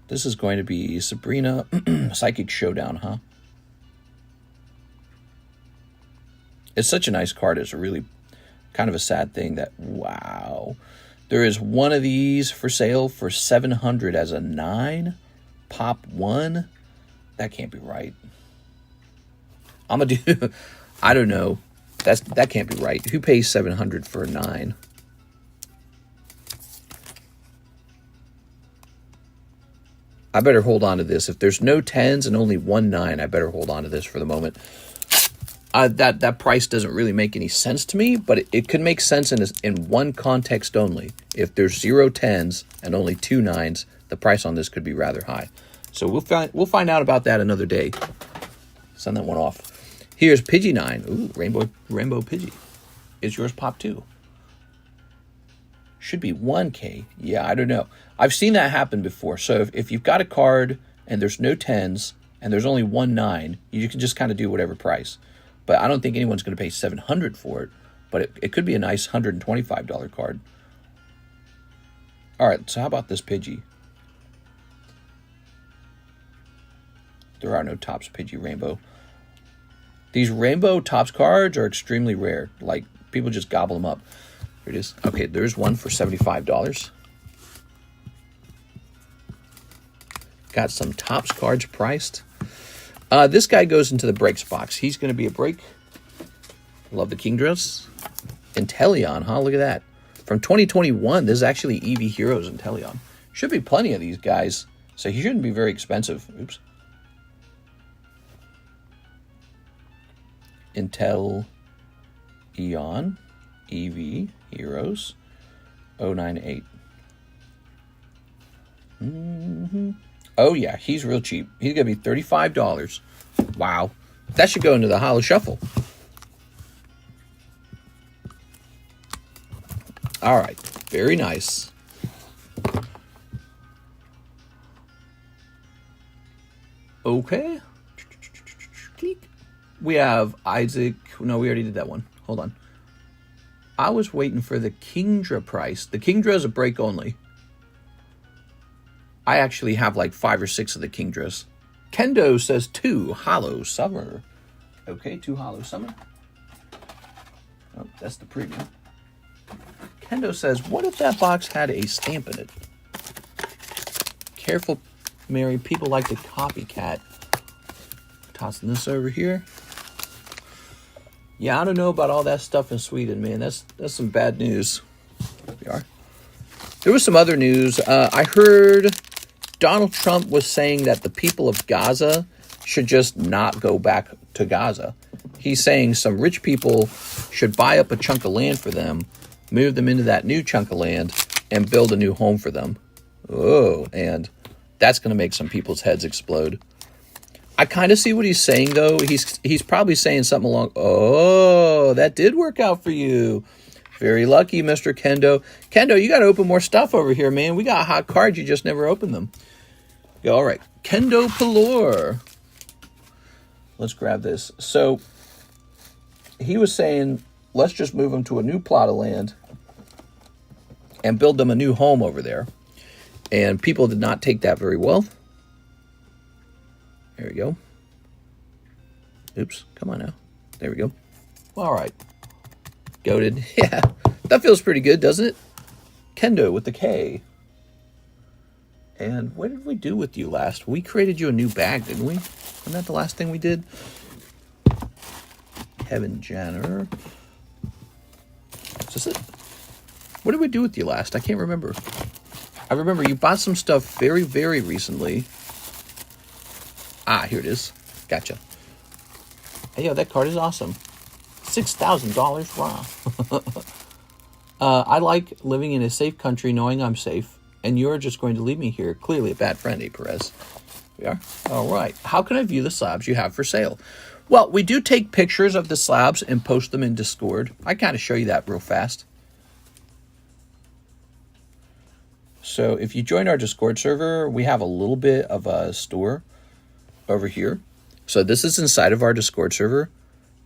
This is going to be Sabrina Psychic Showdown, huh? It's such a nice card. It's a really kind of a sad thing that, wow. There is one of these for sale for $700 as a 9. Pop 1. That can't be right. I'm going to do, I don't know. That can't be right. Who pays $700 for a 9? I better hold on to this. If there's no 10s and only one 9, I better hold on to this for the moment. That price doesn't really make any sense to me, but it could make sense in one context only. If there's 0 10s and only 2 9s, the price on this could be rather high. So we'll find out about that another day. Send that one off. Here's Pidgey 9. Ooh, Rainbow Pidgey. Is yours pop 2? Should be 1K. Yeah, I don't know. I've seen that happen before. So if you've got a card and there's no 10s and there's only one 9, you can just kind of do whatever price. But I don't think anyone's going to pay $700 for it. But it could be a nice $125 card. All right, so how about this Pidgey? There are no Topps Pidgey Rainbow. These Rainbow Topps cards are extremely rare. Like, people just gobble them up. Here it is. Okay, there's one for $75. Got some Topps cards priced. This guy goes into the breaks box. He's going to be a break. Love the Kingdras. Inteleon, huh? Look at that. From 2021, this is actually EV Heroes Inteleon. Should be plenty of these guys, so he shouldn't be very expensive. Oops. Intel Eon EV Heroes 098. Oh yeah, he's real cheap. He's gonna be $35. Wow, that should go into the Holo Shuffle. All right, very nice. Okay. We have Isaac. No, we already did that one. Hold on. I was waiting for the Kingdra price. The Kingdra is a break only. I actually have like 5 or 6 of the Kingdras. Kendo says 2 Holo Summer. Okay, 2 Holo Summer. Oh, that's the premium. Kendo says, what if that box had a stamp in it? Careful, Mary. People like to copycat. Tossing this over here. Yeah, I don't know about all that stuff in Sweden, man. That's some bad news. There we are. There was some other news. I heard Donald Trump was saying that the people of Gaza should just not go back to Gaza. He's saying some rich people should buy up a chunk of land for them, move them into that new chunk of land, and build a new home for them. Oh, and that's going to make some people's heads explode. I kind of see what he's saying, though. He's probably saying something along, oh, that did work out for you. Very lucky, Mr. Kendo. Kendo, you got to open more stuff over here, man. We got hot cards. You just never opened them. Yeah, all right. Kendo Pelor. Let's grab this. So he was saying, let's just move them to a new plot of land and build them a new home over there. And people did not take that very well. There we go. Oops, come on now. There we go. All right. Goated. Yeah, that feels pretty good, doesn't it? Kendo with the K. And what did we do with you last? We created you a new bag, didn't we? Wasn't that the last thing we did? Kevin Jenner. Is this it? What did we do with you last? I can't remember. I remember you bought some stuff very, very recently. Ah, here it is. Gotcha. Hey, yo, that card is awesome. $6,000. Wow. I like living in a safe country knowing I'm safe, and you're just going to leave me here. Clearly a bad friend, Perez. We are? All right. How can I view the slabs you have for sale? Well, we do take pictures of the slabs and post them in Discord. I kind of show you that real fast. So if you join our Discord server, we have a little bit of a store over here. So this is inside of our Discord server.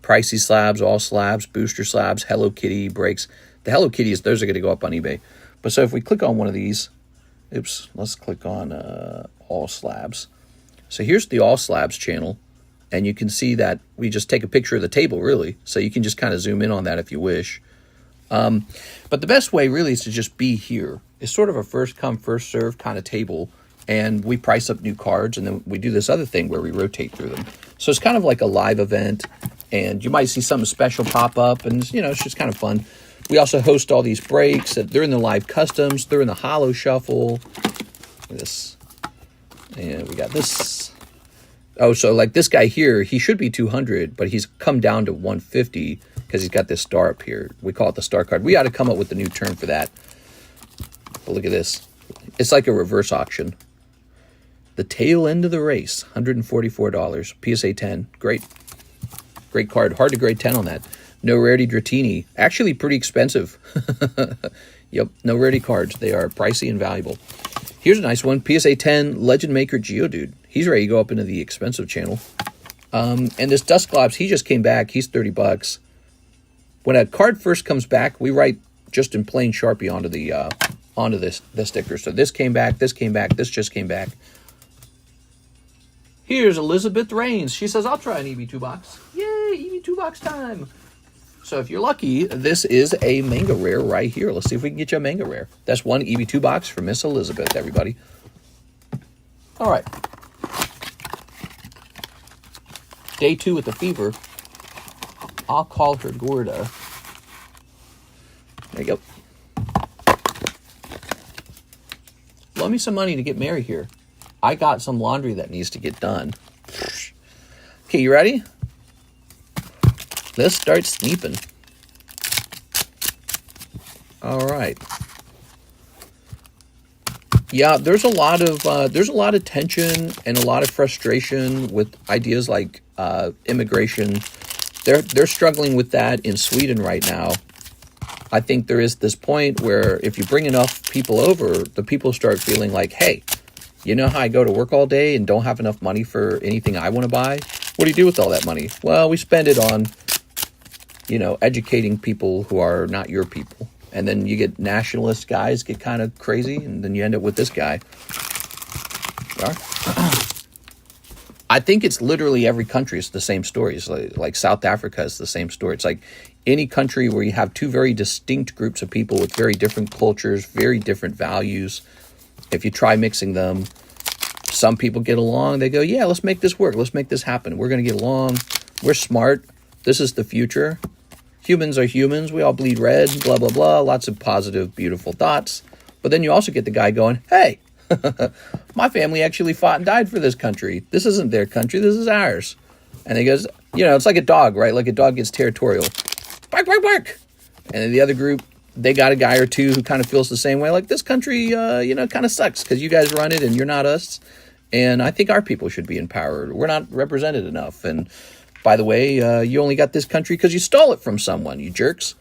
Pricey slabs, all slabs, booster slabs, Hello Kitty breaks. The Hello Kitties, those are going to go up on eBay. But so if we click on one of these, oops, let's click on all slabs. So here's the all slabs channel. And you can see that we just take a picture of the table, really. So you can just kind of zoom in on that if you wish. But the best way really is to just be here. It's sort of a first come, first serve kind of table. And we price up new cards, and then we do this other thing where we rotate through them. So it's kind of like a live event, and you might see something special pop up, and you know, it's just kind of fun. We also host all these breaks. They're in the live customs. They're in the Holo shuffle. This, and we got this. Oh, so like this guy here, he should be 200, but he's come down to 150 because he's got this star up here. We call it the star card. We ought to come up with a new term for that. But look at this. It's like a reverse auction. The tail end of the race, $144. PSA 10, great. Great card. Hard to grade 10 on that. No rarity Dratini. Actually pretty expensive. Yep, no rarity cards. They are pricey and valuable. Here's a nice one. PSA 10 Legend Maker Geodude. He's ready to go up into the expensive channel. And this Dusclops, he just came back. He's $30. When a card first comes back, we write just in plain Sharpie onto the sticker. So this came back, this came back, this just came back. Here's Elizabeth Rains. She says, I'll try an EV2 box. Yay, EV2 box time. So if you're lucky, this is a manga rare right here. Let's see if we can get you a manga rare. That's one EV2 box for Miss Elizabeth, everybody. All right. Day 2 with the fever. I'll call her Gorda. There you go. Loan me some money to get married here. I got some laundry that needs to get done. Okay, you ready? Let's start sneeping. All right. Yeah, there's a lot of tension and a lot of frustration with ideas like immigration. They're struggling with that in Sweden right now. I think there is this point where if you bring enough people over, the people start feeling like, hey, you know how I go to work all day and don't have enough money for anything I want to buy? What do you do with all that money? Well, we spend it on, you know, educating people who are not your people. And then you get nationalist guys get kind of crazy, and then you end up with this guy. I think it's literally every country is the same story. It's like South Africa is the same story. It's like any country where you have two very distinct groups of people with very different cultures, very different values. If you try mixing them, some people get along. They go, yeah, let's make this work. Let's make this happen. We're going to get along. We're smart. This is the future. Humans are humans. We all bleed red, blah, blah, blah. Lots of positive, beautiful thoughts. But then you also get the guy going, hey, my family actually fought and died for this country. This isn't their country. This is ours. And he goes, you know, it's like a dog, right? Like a dog gets territorial. Bark, bark, bark. And then the other group, they got a guy or two who kind of feels the same way. Like, this country, you know, kind of sucks because you guys run it and you're not us. And I think our people should be empowered. We're not represented enough. And by the way, you only got this country because you stole it from someone, you jerks.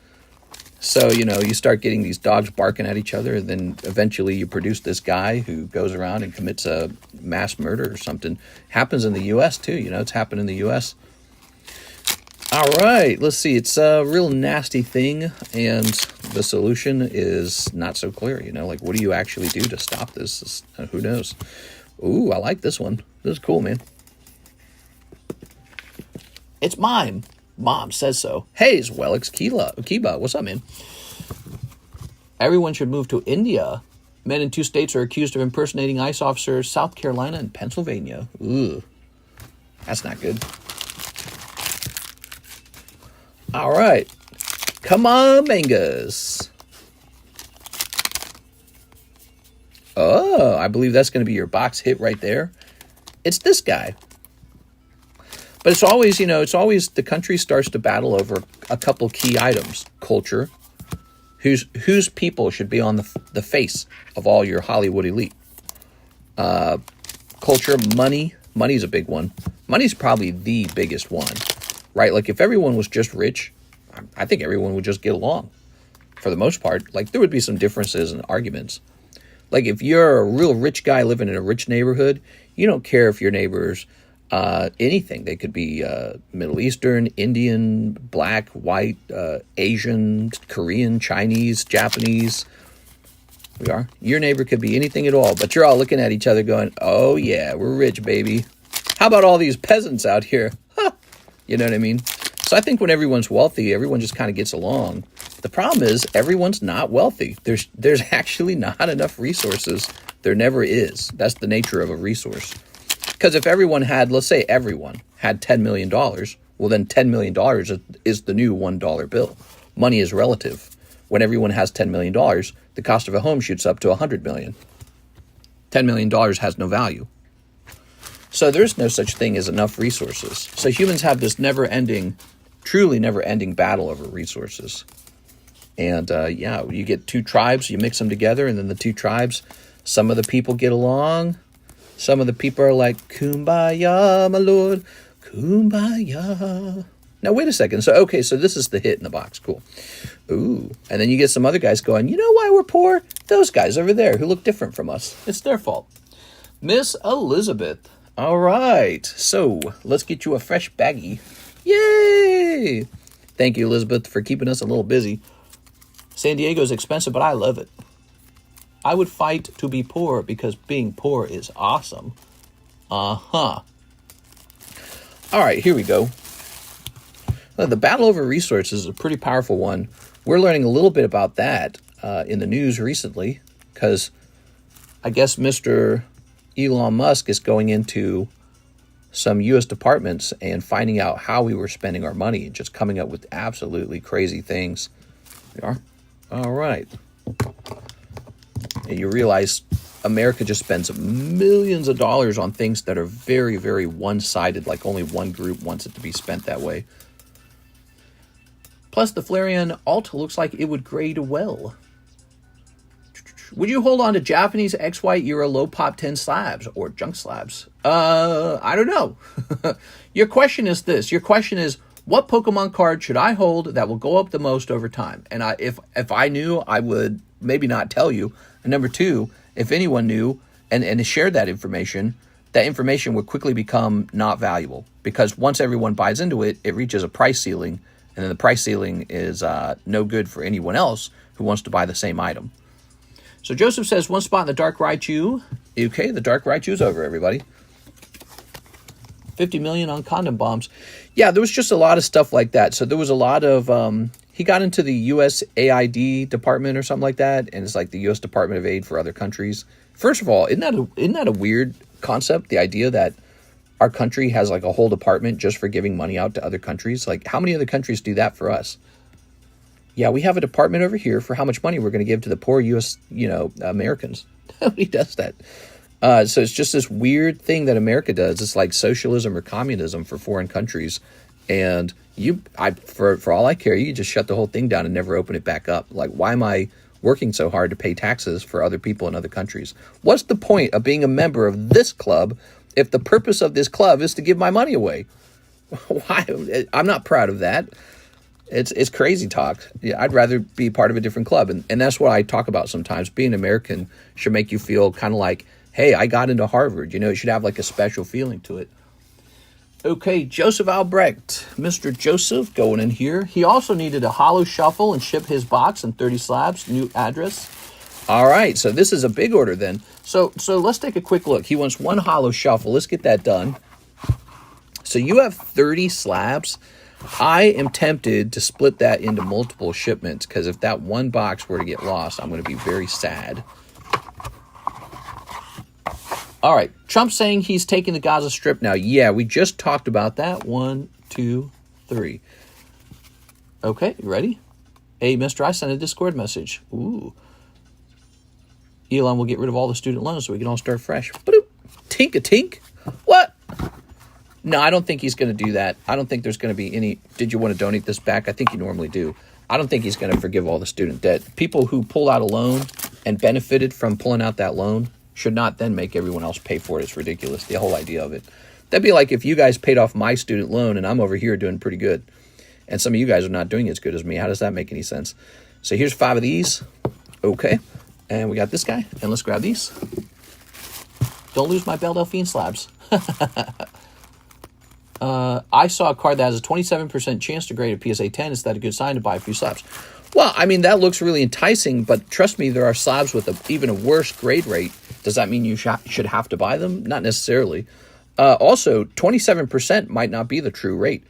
So, you know, you start getting these dogs barking at each other. And then eventually you produce this guy who goes around and commits a mass murder or something. Happens in the U.S. too. You know, it's happened in the U.S. All right, let's see. It's a real nasty thing, and the solution is not so clear. You know, like, what do you actually do to stop this? Who knows? Ooh, I like this one. This is cool, man. It's mine. Mom says so. Haze, Wellix, Kiba. What's up, man? Everyone should move to India. Men in 2 states are accused of impersonating ICE officers, South Carolina and Pennsylvania. Ooh, that's not good. All right. Come on, mangas. Oh, I believe that's going to be your box hit right there. It's this guy. But it's always, you know, it's always the country starts to battle over a couple key items. Culture. Whose people should be on the face of all your Hollywood elite. Culture, money. Money's a big one. Money's probably the biggest one. Right? Like, if everyone was just rich, I think everyone would just get along for the most part. Like, there would be some differences and arguments. Like, if you're a real rich guy living in a rich neighborhood, you don't care if your neighbors, anything. They could be Middle Eastern, Indian, black, white, Asian, Korean, Chinese, Japanese. We are. Your neighbor could be anything at all, but you're all looking at each other going, oh, yeah, we're rich, baby. How about all these peasants out here? Huh. You know what I mean? So I think when everyone's wealthy, everyone just kind of gets along. The problem is everyone's not wealthy. There's actually not enough resources. There never is. That's the nature of a resource. Because if everyone had, let's say everyone had $10 million, well, then $10 million is the new $1 bill. Money is relative. When everyone has $10 million, the cost of a home shoots up to $100 million. $10 million has no value. So there's no such thing as enough resources. So humans have this never-ending, truly never-ending battle over resources. And yeah, you get 2 tribes, you mix them together, and then the 2 tribes, some of the people get along. Some of the people are like, kumbaya, my lord, kumbaya. Now, wait a second. So, okay, so this is the hit in the box. Cool. Ooh. And then you get some other guys going, you know why we're poor? Those guys over there who look different from us. It's their fault. Miss Elizabeth. All right. So, let's get you a fresh baggie. Yay! Thank you, Elizabeth, for keeping us a little busy. San Diego's expensive, but I love it. I would fight to be poor because being poor is awesome. Uh-huh. All right, here we go. The battle over resources is a pretty powerful one. We're learning a little bit about that in the news recently because I guess Mr. Elon Musk is going into some U.S. departments and finding out how we were spending our money and just coming up with absolutely crazy things. We are? All right. And you realize America just spends millions of dollars on things that are very, very one-sided, like only one group wants it to be spent that way. Plus, the Flareon Alt looks like it would grade well. Would you hold on to Japanese XY era low pop 10 slabs or junk slabs? I don't know. Your question is this. Your question is, what Pokemon card should I hold that will go up the most over time? And if I knew, I would maybe not tell you. And number 2, if anyone knew and shared that information would quickly become not valuable. Because once everyone buys into it, it reaches a price ceiling. And then the price ceiling is no good for anyone else who wants to buy the same item. So Joseph says, 1 spot in the Dark Raichu. Okay, the Dark Raichu's over, everybody. 50 million on condom bombs. Yeah, there was just a lot of stuff like that. So there was a lot of... he got into the USAID department or something like that, and it's like the U.S. Department of Aid for other countries. First of all, isn't that a weird concept? The idea that our country has like a whole department just for giving money out to other countries. Like, how many other countries do that for us? Yeah, we have a department over here for how much money we're going to give to the poor U.S. Americans. Nobody does that. So it's just this weird thing that America does. It's like socialism or communism for foreign countries. And for all I care, you just shut the whole thing down and never open it back up. Like, why am I working so hard to pay taxes for other people in other countries? What's the point of being a member of this club if the purpose of this club is to give my money away? Why? I'm not proud of that. It's crazy talk. Yeah, I'd rather be part of a different club. And that's what I talk about sometimes. Being American should make you feel kind of like, hey, I got into Harvard. You know, it should have like a special feeling to it. Okay, Joseph Albrecht. Mr. Joseph going in here. He also needed a Holo shuffle and ship his box and 30 slabs. New address. All right, so this is a big order then. So let's take a quick look. He wants one Holo shuffle. Let's get that done. So you have 30 slabs. I am tempted to split that into multiple shipments because if that one box were to get lost, I'm going to be very sad. All right, Trump saying he's taking the Gaza Strip now. Yeah, we just talked about that. 1, 2, 3. Okay, you ready? Hey, mister, I sent a Discord message. Ooh. Elon will get rid of all the student loans so we can all start fresh. Ba-doop. Tink-a-tink. What? No, I don't think he's going to do that. I don't think there's going to be any... Did you want to donate this back? I think you normally do. I don't think he's going to forgive all the student debt. People who pull out a loan and benefited from pulling out that loan should not then make everyone else pay for it. It's ridiculous, the whole idea of it. That'd be like if you guys paid off my student loan and I'm over here doing pretty good, and some of you guys are not doing as good as me. How does that make any sense? So here's 5 of these. Okay. And we got this guy. And let's grab these. Don't lose my Belle Delphine slabs. I saw a card that has a 27% chance to grade a PSA 10. Is that a good sign to buy a few slabs? Well, I mean, that looks really enticing, but trust me, there are slabs with even a worse grade rate. Does that mean you should have to buy them? Not necessarily. Also, 27% might not be the true rate.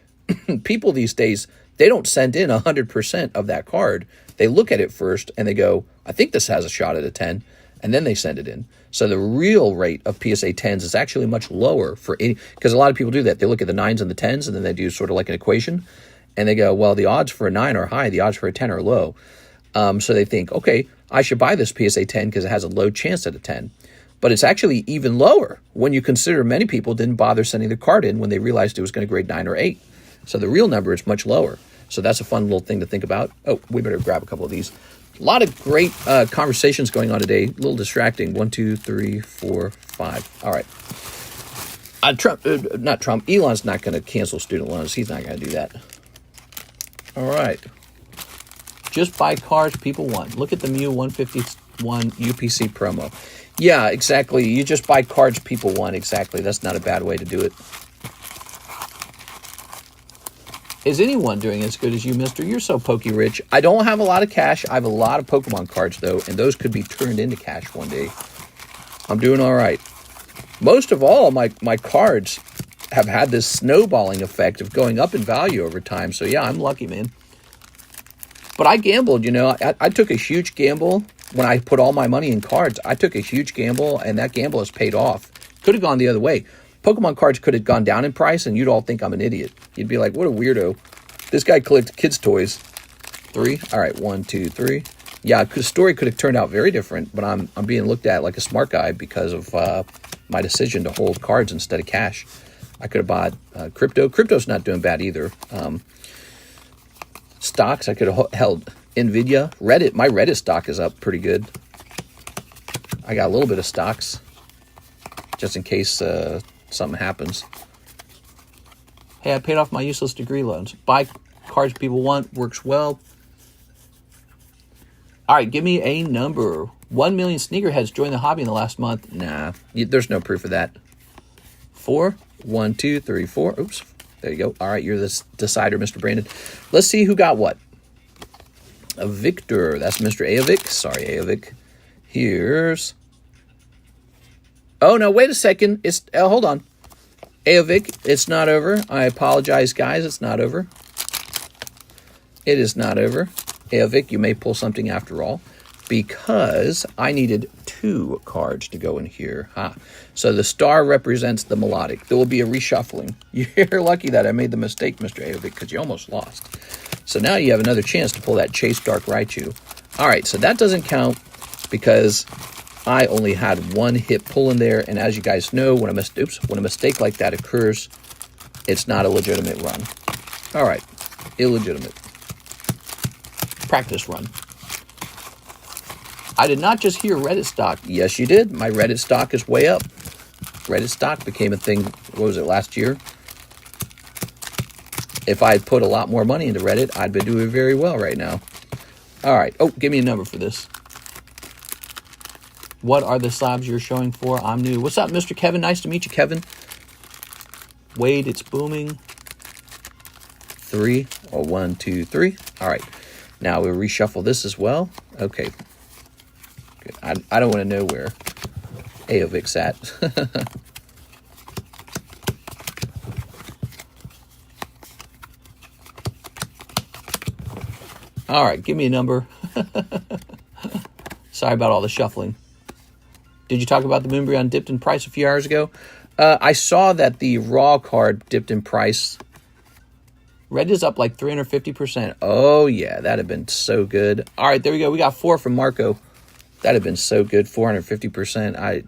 People these days, they don't send in 100% of that card. They look at it first and they go, I think this has a shot at a 10, and then they send it in. So the real rate of PSA 10s is actually much lower for any, because a lot of people do that. They look at the 9s and the 10s, and then they do sort of like an equation, and they go, well, the odds for a 9 are high, the odds for a 10 are low. So they think, okay, I should buy this PSA 10 because it has a low chance at a 10. But it's actually even lower when you consider many people didn't bother sending their card in when they realized it was going to grade 9 or 8. So the real number is much lower. So that's a fun little thing to think about. Oh, we better grab a couple of these. A lot of great conversations going on today. A little distracting. 1, 2, 3, 4, 5. All right. Not Trump. Elon's not going to cancel student loans. He's not going to do that. All right. Just buy cards people want. Look at the Mew 151 UPC promo. Yeah, exactly. You just buy cards people want. Exactly. That's not a bad way to do it. Is anyone doing as good as you, mister? You're so pokey rich. I don't have a lot of cash. I have a lot of Pokemon cards, though, and those could be turned into cash one day. I'm doing all right. Most of all, my cards have had this snowballing effect of going up in value over time. So, yeah, I'm lucky, man. But I gambled, you know. I took a huge gamble when I put all my money in cards. I took a huge gamble, and that gamble has paid off. Could have gone the other way. Pokemon cards could have gone down in price, and you'd all think I'm an idiot. You'd be like, what a weirdo. This guy collects kids' toys. 3. All right, 1, 2, 3. Yeah, the story could have turned out very different, but I'm being looked at like a smart guy because of my decision to hold cards instead of cash. I could have bought crypto. Crypto's not doing bad either. Stocks, I could have held NVIDIA. Reddit, my Reddit stock is up pretty good. I got a little bit of stocks just in case something happens. Hey, I paid off my useless degree loans. Buy cards people want. Works well. All right, give me a number. 1 million sneakerheads joined the hobby in the last month. Nah, there's no proof of that. 4. 1, 2, 3, 4. Oops. There you go. All right, you're the decider, Mr. Brandon. Let's see who got what. A Victor. That's Mr. Aovic. Sorry, Aovic. Here's... Oh, no, wait a second. It's hold on. Aovic, it's not over. I apologize, guys. It's not over. It is not over. Aovic, you may pull something after all because I needed 2 cards to go in here. So the star represents the melodic. There will be a reshuffling. You're lucky that I made the mistake, Mr. Aovic, because you almost lost. So now you have another chance to pull that Chase Dark Raichu. All right, so that doesn't count because I only had one hit pull in there, and as you guys know, when a mistake like that occurs, it's not a legitimate run. All right, illegitimate. Practice run. I did not just hear Reddit stock. Yes, you did. My Reddit stock is way up. Reddit stock became a thing, what was it, last year? If I had put a lot more money into Reddit, I'd be doing very well right now. All right. Oh, give me a number for this. What are the slabs you're showing for? I'm new. What's up, Mr. Kevin? Nice to meet you, Kevin. Wade, it's booming. 3. Oh, 1, 2, 3. All right. Now we'll reshuffle this as well. Okay. Good. I don't want to know where Aovic's at. All right, give me a number. Sorry about all the shuffling. Did you talk about the Moonbryon dipped in price a few hours ago? I saw that the raw card dipped in price. Red is up like 350%. Oh, yeah, that'd have been so good. All right, there we go. We got 4 from Marco. That'd have been so good, 450%.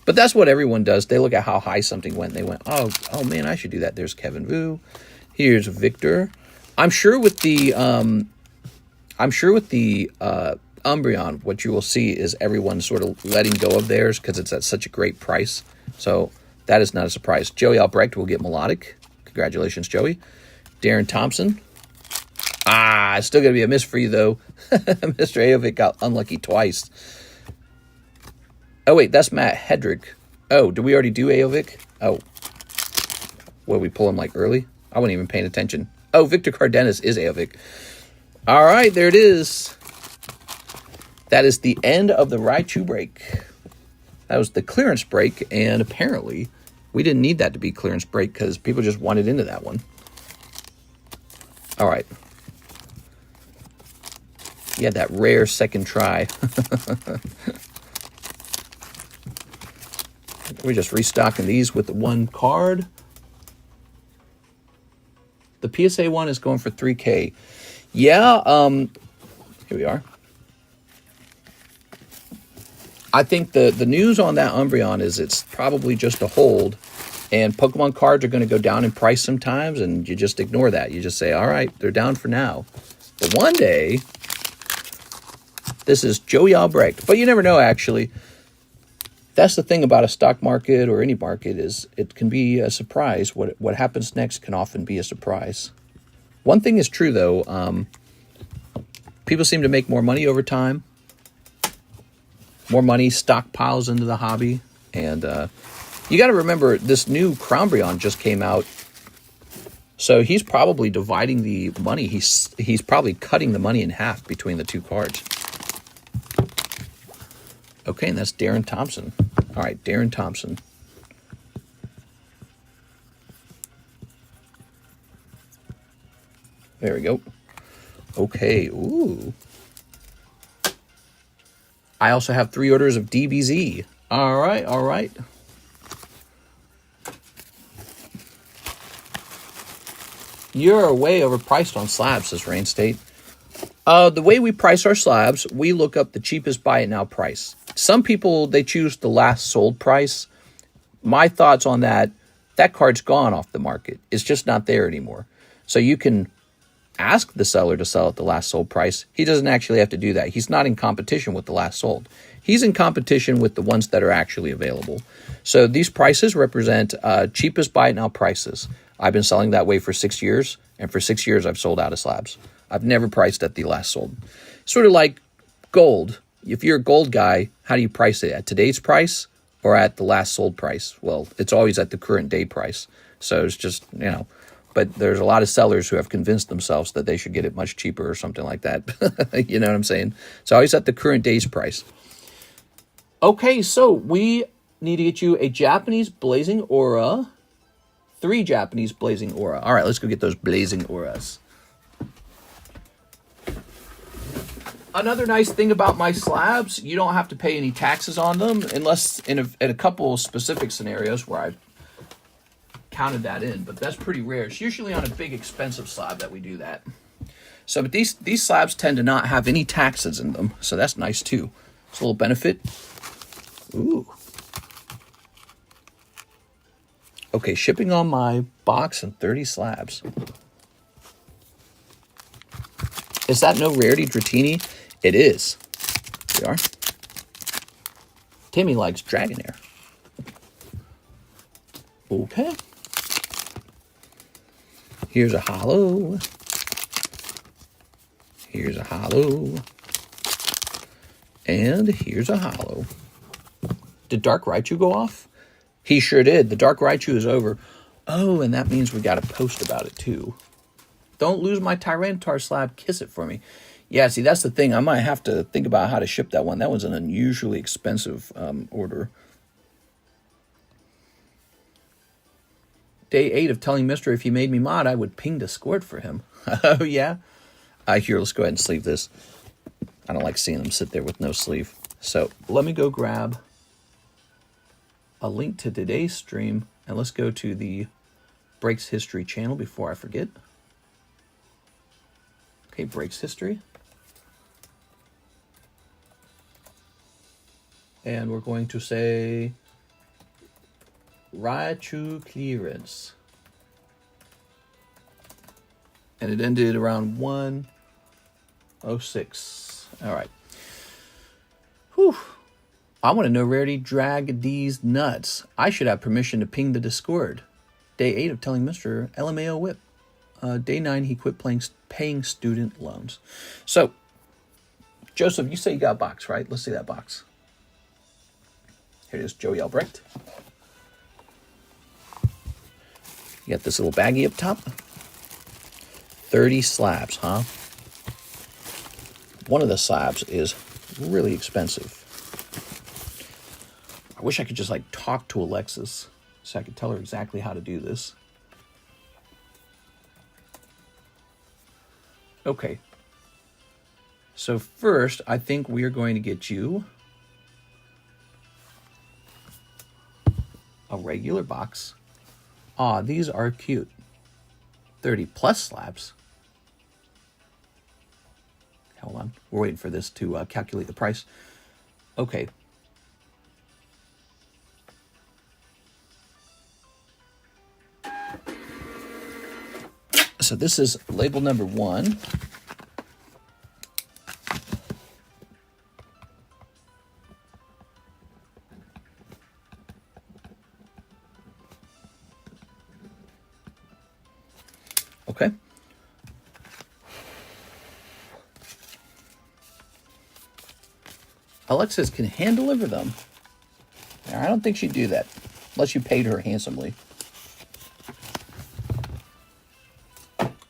But that's what everyone does. They look at how high something went, and they went, oh man, I should do that. There's Kevin Vu. Here's Victor. I'm sure with the Umbreon, what you will see is everyone sort of letting go of theirs because it's at such a great price. So that is not a surprise. Joey Albrecht will get Melodic. Congratulations, Joey. Darren Thompson. It's still going to be a miss for you, though. Mr. Aovic got unlucky twice. Oh, wait, that's Matt Hedrick. Oh, did we already do Aovic? Oh. What, we pull him like early? I wasn't even paying attention. Oh, Victor Cardenas is Aovic. All right, there it is. That is the end of the Raichu break. That was the clearance break, and apparently we didn't need that to be clearance break because people just wanted into that one. All right. You had that rare second try. We're just restocking these with the one card. The PSA one is going for 3K. Yeah, here we are. I think the news on that Umbreon is it's probably just a hold, and Pokemon cards are going to go down in price sometimes, and you just ignore that. You just say, all right, they're down for now. But one day, this is Joey Albrecht. But you never know, actually. That's the thing about a stock market or any market is it can be a surprise. What happens next can often be a surprise. One thing is true, though. People seem to make more money over time. More money stockpiles into the hobby. And you got to remember, this new Crownbreon just came out. So he's probably dividing the money. He's probably cutting the money in half between the two cards. Okay, and that's Darren Thompson. All right, Darren Thompson. There we go. Okay, ooh. I also have 3 orders of DBZ. All right, all right. You're way overpriced on slabs, says Rain State. The way we price our slabs, we look up the cheapest buy it now price. Some people, they choose the last sold price. My thoughts on that card's gone off the market. It's just not there anymore. So you can ask the seller to sell at the last sold price. He doesn't actually have to do that. He's not in competition with the last sold. He's in competition with the ones that are actually available. So these prices represent cheapest buy it now prices. I've been selling that way for 6 years, and for 6 years I've sold out of slabs. I've never priced at the last sold. Sort of like gold. If you're a gold guy, how do you price it? At today's price or at the last sold price? Well, it's always at the current day price. So it's just, you know, but there's a lot of sellers who have convinced themselves that they should get it much cheaper or something like that. You know what I'm saying? So always at the current day's price. Okay, so we need to get you a Japanese Blazing Aura. 3 Japanese Blazing Aura. All right, let's go get those Blazing Auras. Another nice thing about my slabs, you don't have to pay any taxes on them unless in a couple specific scenarios where I've counted that in, but that's pretty rare. It's usually on a big expensive slab that we do that. So but these slabs tend to not have any taxes in them, so that's nice too. It's a little benefit. Ooh. Okay, shipping on my box and 30 slabs. Is that no rarity, Dratini? It is. Here we are. Timmy likes Dragonair. Okay. Here's a holo. Here's a holo. And here's a holo. Did Dark Raichu go off? He sure did. The Dark Raichu is over. Oh, and that means we got to post about it too. Don't lose my Tyranitar slab. Kiss it for me. Yeah, see, that's the thing. I might have to think about how to ship that one. That was an unusually expensive order. Day 8 of telling Mister if he made me mod, I would ping Discord for him. Oh, yeah? Here, let's go ahead and sleeve this. I don't like seeing them sit there with no sleeve. So let me go grab a link to today's stream, and let's go to the Breaks History channel before I forget. Okay, Breaks History. And we're going to say Raichu clearance. And it ended around 1:06. All right. Whew. I want to know rarity drag these nuts. I should have permission to ping the Discord. Day 8 of telling Mr. LMAO whip. Day 9 he quit paying student loans. So, Joseph, you say you got a box, right? Let's see that box. Here it is, Joey Albrecht. You got this little baggie up top. 30 slabs, huh? One of the slabs is really expensive. I wish I could just like talk to Alexis so I could tell her exactly how to do this. Okay. So first, I think we are going to get you a regular box. Ah, these are cute. 30 plus slabs. Hold on. We're waiting for this to calculate the price. Okay. So this is label number 1. Okay. Alexis can hand deliver them. Now, I don't think she'd do that unless you paid her handsomely.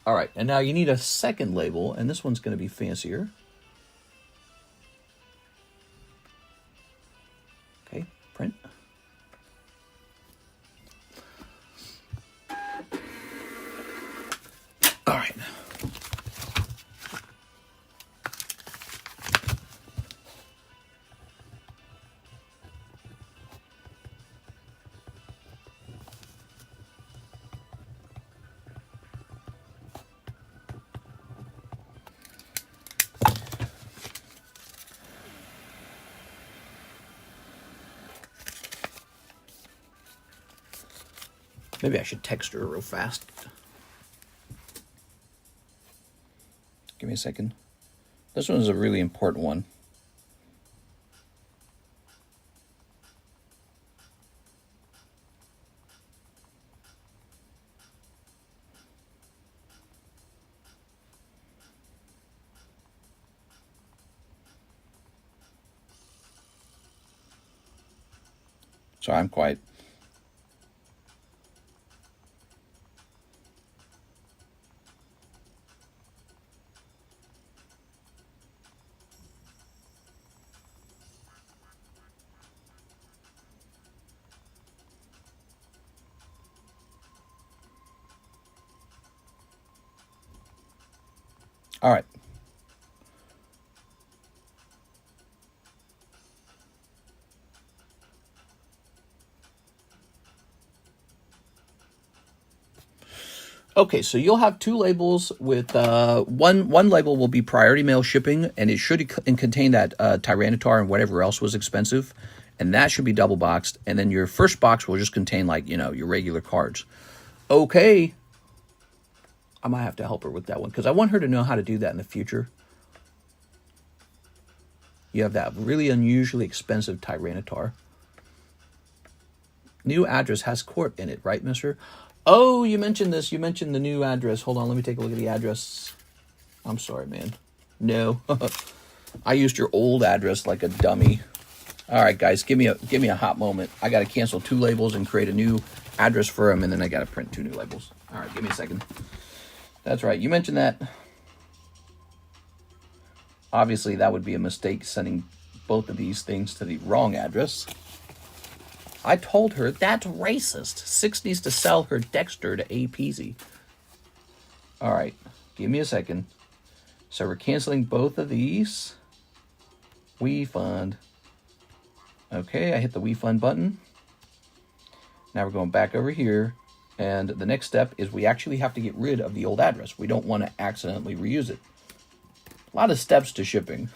All right, and now you need a second label, and this one's going to be fancier. Okay, print. All right. Maybe I should text her real fast. Give me a second. This one is a really important one. Sorry, I'm quiet. All right. Okay, so you'll have 2 labels with one label will be priority mail shipping, and it should contain that Tyranitar and whatever else was expensive, and that should be double boxed. And then your first box will just contain, like, you know, your regular cards. Okay, I might have to help her with that one because I want her to know how to do that in the future. You have that really unusually expensive Tyranitar. New address has court in it, right, mister? Oh, you mentioned this. You mentioned the new address. Hold on, let me take a look at the address. I'm sorry, man. No. I used your old address like a dummy. All right, guys, give me a hot moment. I got to cancel 2 labels and create a new address for them, and then I got to print 2 new labels. All right, give me a second. That's right. You mentioned that. Obviously, that would be a mistake sending both of these things to the wrong address. I told her that's racist. 6 needs to sell her Dexter to APZ. All right, give me a second. So we're canceling both of these. WeFund. Okay, I hit the WeFund button. Now we're going back over here. And the next step is we actually have to get rid of the old address. We don't want to accidentally reuse it. A lot of steps to shipping.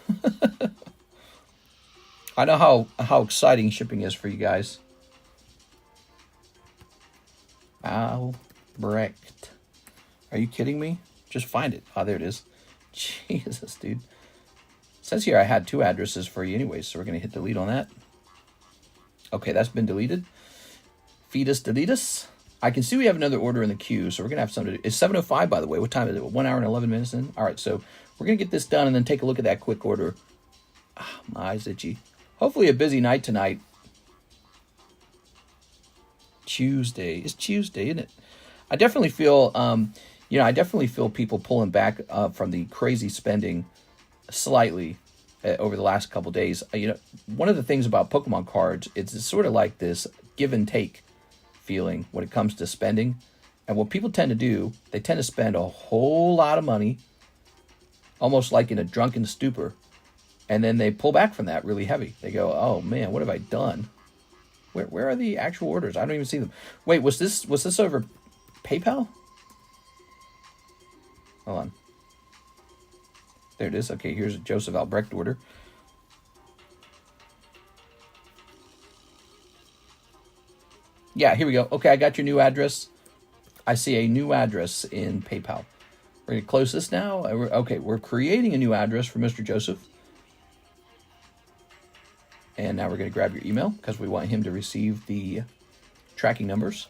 I know how exciting shipping is for you guys. Albrecht. Are you kidding me? Just find it. Oh, there it is. Jesus, dude. It says here I had 2 addresses for you anyway, so we're going to hit delete on that. Okay, that's been deleted. Fetus deletus. I can see we have another order in the queue, so we're going to have something to do. It's 7:05, by the way. What time is it? 1 hour and 11 minutes in? All right, so we're going to get this done and then take a look at that quick order. Ah, my eyes itchy. Hopefully a busy night tonight. Tuesday. It's Tuesday, isn't it? I definitely feel, I definitely feel people pulling back from the crazy spending slightly over the last couple days. One of the things about Pokemon cards, it's sort of like this give and take feeling when it comes to spending. And what people tend to do, they tend to spend a whole lot of money, almost like in a drunken stupor. And then they pull back from that really heavy. They go, oh man, what have I done? Where are the actual orders? I don't even see them. Wait, was this over PayPal? Hold on. There it is. Okay, here's a Joseph Albrecht order. Yeah, here we go. Okay, I got your new address. I see a new address in PayPal. We're going to close this now. Okay, we're creating a new address for Mr. Joseph. And now we're going to grab your email because we want him to receive the tracking numbers.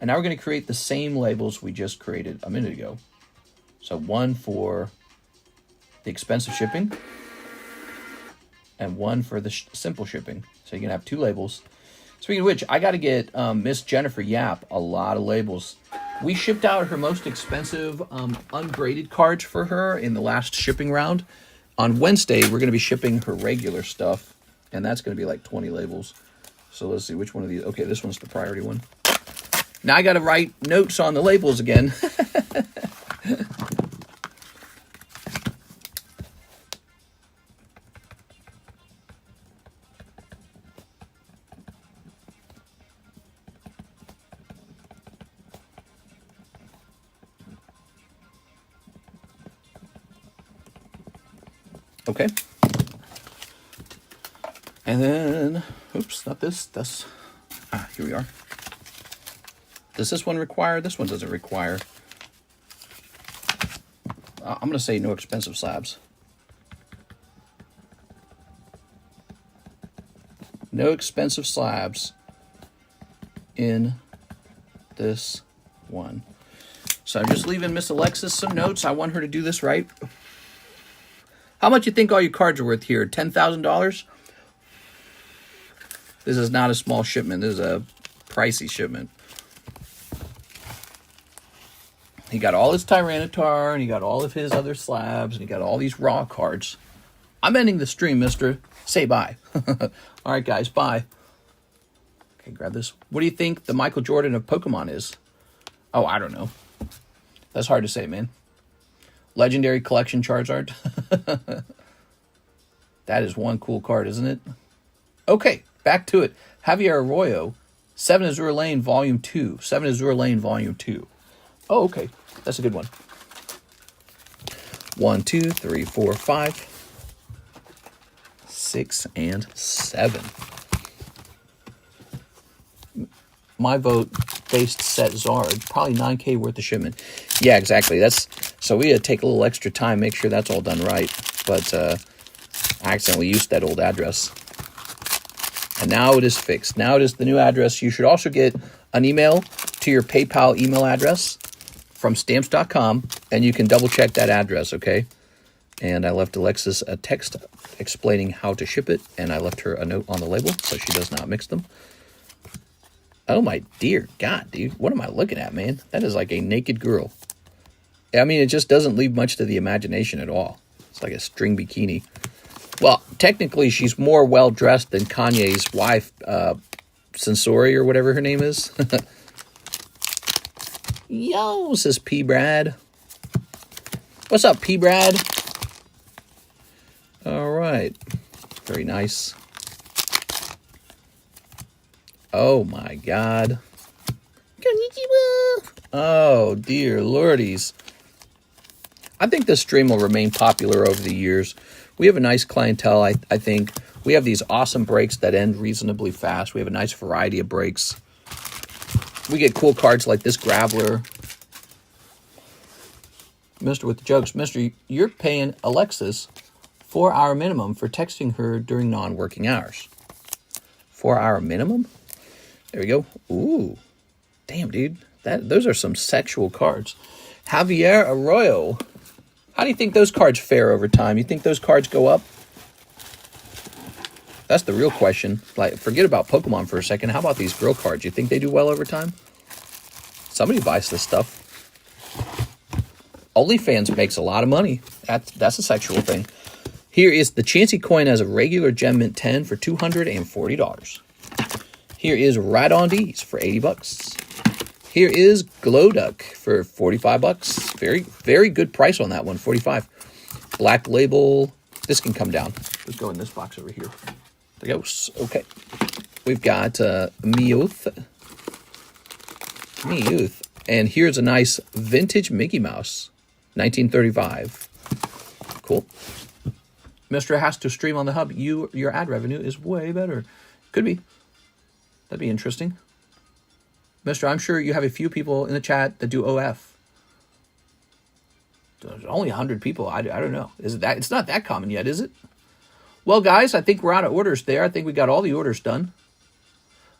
And now we're going to create the same labels we just created a minute ago. So one for the expensive shipping and one for the simple shipping. So you're going to have 2 labels. Speaking of which, I got to get Miss Jennifer Yap a lot of labels. We shipped out her most expensive ungraded cards for her in the last shipping round. On Wednesday, we're going to be shipping her regular stuff. And that's going to be like 20 labels. So let's see which one of these. Okay, this one's the priority one. Now I got to write notes on the labels again. Okay. And then, oops, not this. That's, here we are. Does this one require? This one doesn't require. I'm going to say no expensive slabs. No expensive slabs in this one. So I'm just leaving Miss Alexis some notes. I want her to do this right. How much you think all your cards are worth here? $10,000? This is not a small shipment. This is a pricey shipment. He got all his Tyranitar, and he got all of his other slabs, and he got all these raw cards. I'm ending the stream, mister. Say bye. All right, guys, bye. Okay, grab this. What do you think the Michael Jordan of Pokemon is? Oh, I don't know. That's hard to say, man. Legendary Collection Charizard. That is one cool card, isn't it? Okay, back to it. Javier Arroyo, 7 Azure Lane, Volume 2. 7 Azure Lane, Volume 2. Oh, okay. That's a good one. 1, 2, 3, 4, 5, 6, and 7. My vote based set Zard, probably 9K worth of shipment. Yeah, exactly. That's so we had to take a little extra time, make sure that's all done right. But I accidentally used that old address. And now it is fixed. Now it is the new address. You should also get an email to your PayPal email address from stamps.com, and you can double check that address, okay? And I left Alexis a text explaining how to ship it, and I left her a note on the label so she does not mix them. Oh my dear God, dude. What am I looking at, man? That is like a naked girl. I mean, it just doesn't leave much to the imagination at all. It's like a string bikini. Well, technically, she's more well-dressed than Kanye's wife, Sensori, or whatever her name is. Yo, says P. Brad. What's up, P. Brad? All right. Very nice. Oh, my God. Konnichiwa. Oh, dear lordies. I think this stream will remain popular over the years. We have a nice clientele, I think. We have these awesome breaks that end reasonably fast. We have a nice variety of breaks. We get cool cards like this Graveler. Mister with the jokes. Mister, you're paying Alexis 4-hour minimum for texting her during non-working hours. 4-hour minimum? There we go. Ooh. Damn, dude. Those are some sexual cards. Javier Arroyo. How do you think those cards fare over time? You think those cards go up? That's the real question. Like, forget about Pokemon for a second. How about these girl cards? You think they do well over time? Somebody buys this stuff. OnlyFans makes a lot of money. That's a sexual thing. Here is the Chansey coin as a regular Gem Mint 10 for $240. Here is Radon D's for $80. Here is Glowduck for $45. Very, very good price on that one, $45. Black Label. This can come down. Let's go in this box over here. There goes. Okay. We've got Meowth. And here's a nice vintage Mickey Mouse, 1935. Cool. Mr. has to stream on the hub. Your ad revenue is way better. Could be. That'd be interesting. Mister, I'm sure you have a few people in the chat that do OF. There's only 100 people. I don't know. Is it that? It's not that common yet, is it? Well, guys, I think we're out of orders there. I think we got all the orders done.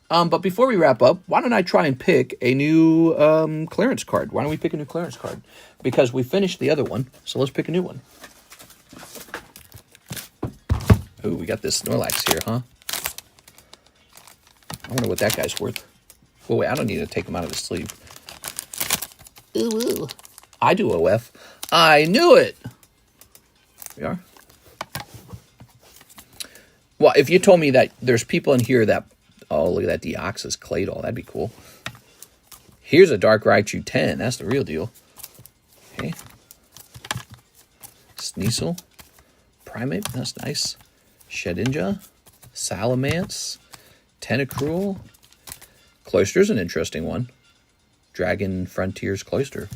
But before we wrap up, why don't I try and pick a new clearance card? Why don't we pick a new clearance card? Because we finished the other one, so let's pick a new one. Ooh, we got this Snorlax here, huh? I wonder what that guy's worth. Oh, wait, I don't need to take him out of the sleeve. Ooh. I do OF. I knew it! We are. Well, if you told me that there's people in here that... Oh, look at that Deoxys Claydol. That'd be cool. Here's a Dark Raichu 10. That's the real deal. Okay. Sneasel. Primate. That's nice. Shedinja. Salamence. Tentacruel. Cloyster's an interesting one. Dragon Frontiers Cloyster.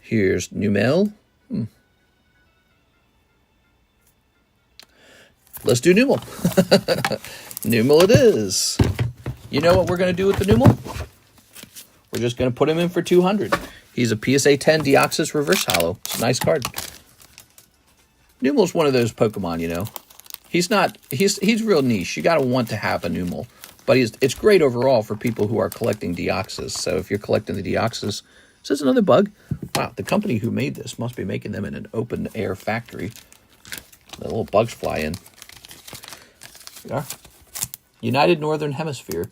Here's Numel. Let's do Numel. Numel it is. You know what we're going to do with the Numel? We're just going to put him in for 200. He's a PSA 10 Deoxys Reverse Holo. It's a nice card. Numel's one of those Pokemon, you know. He's real niche. You got to want to have a Numel. But it's great overall for people who are collecting Deoxys. So if you're collecting the Deoxys, is this another bug? Wow, the company who made this must be making them in an open air factory. The little bugs fly in. Yeah. United Northern Hemisphere.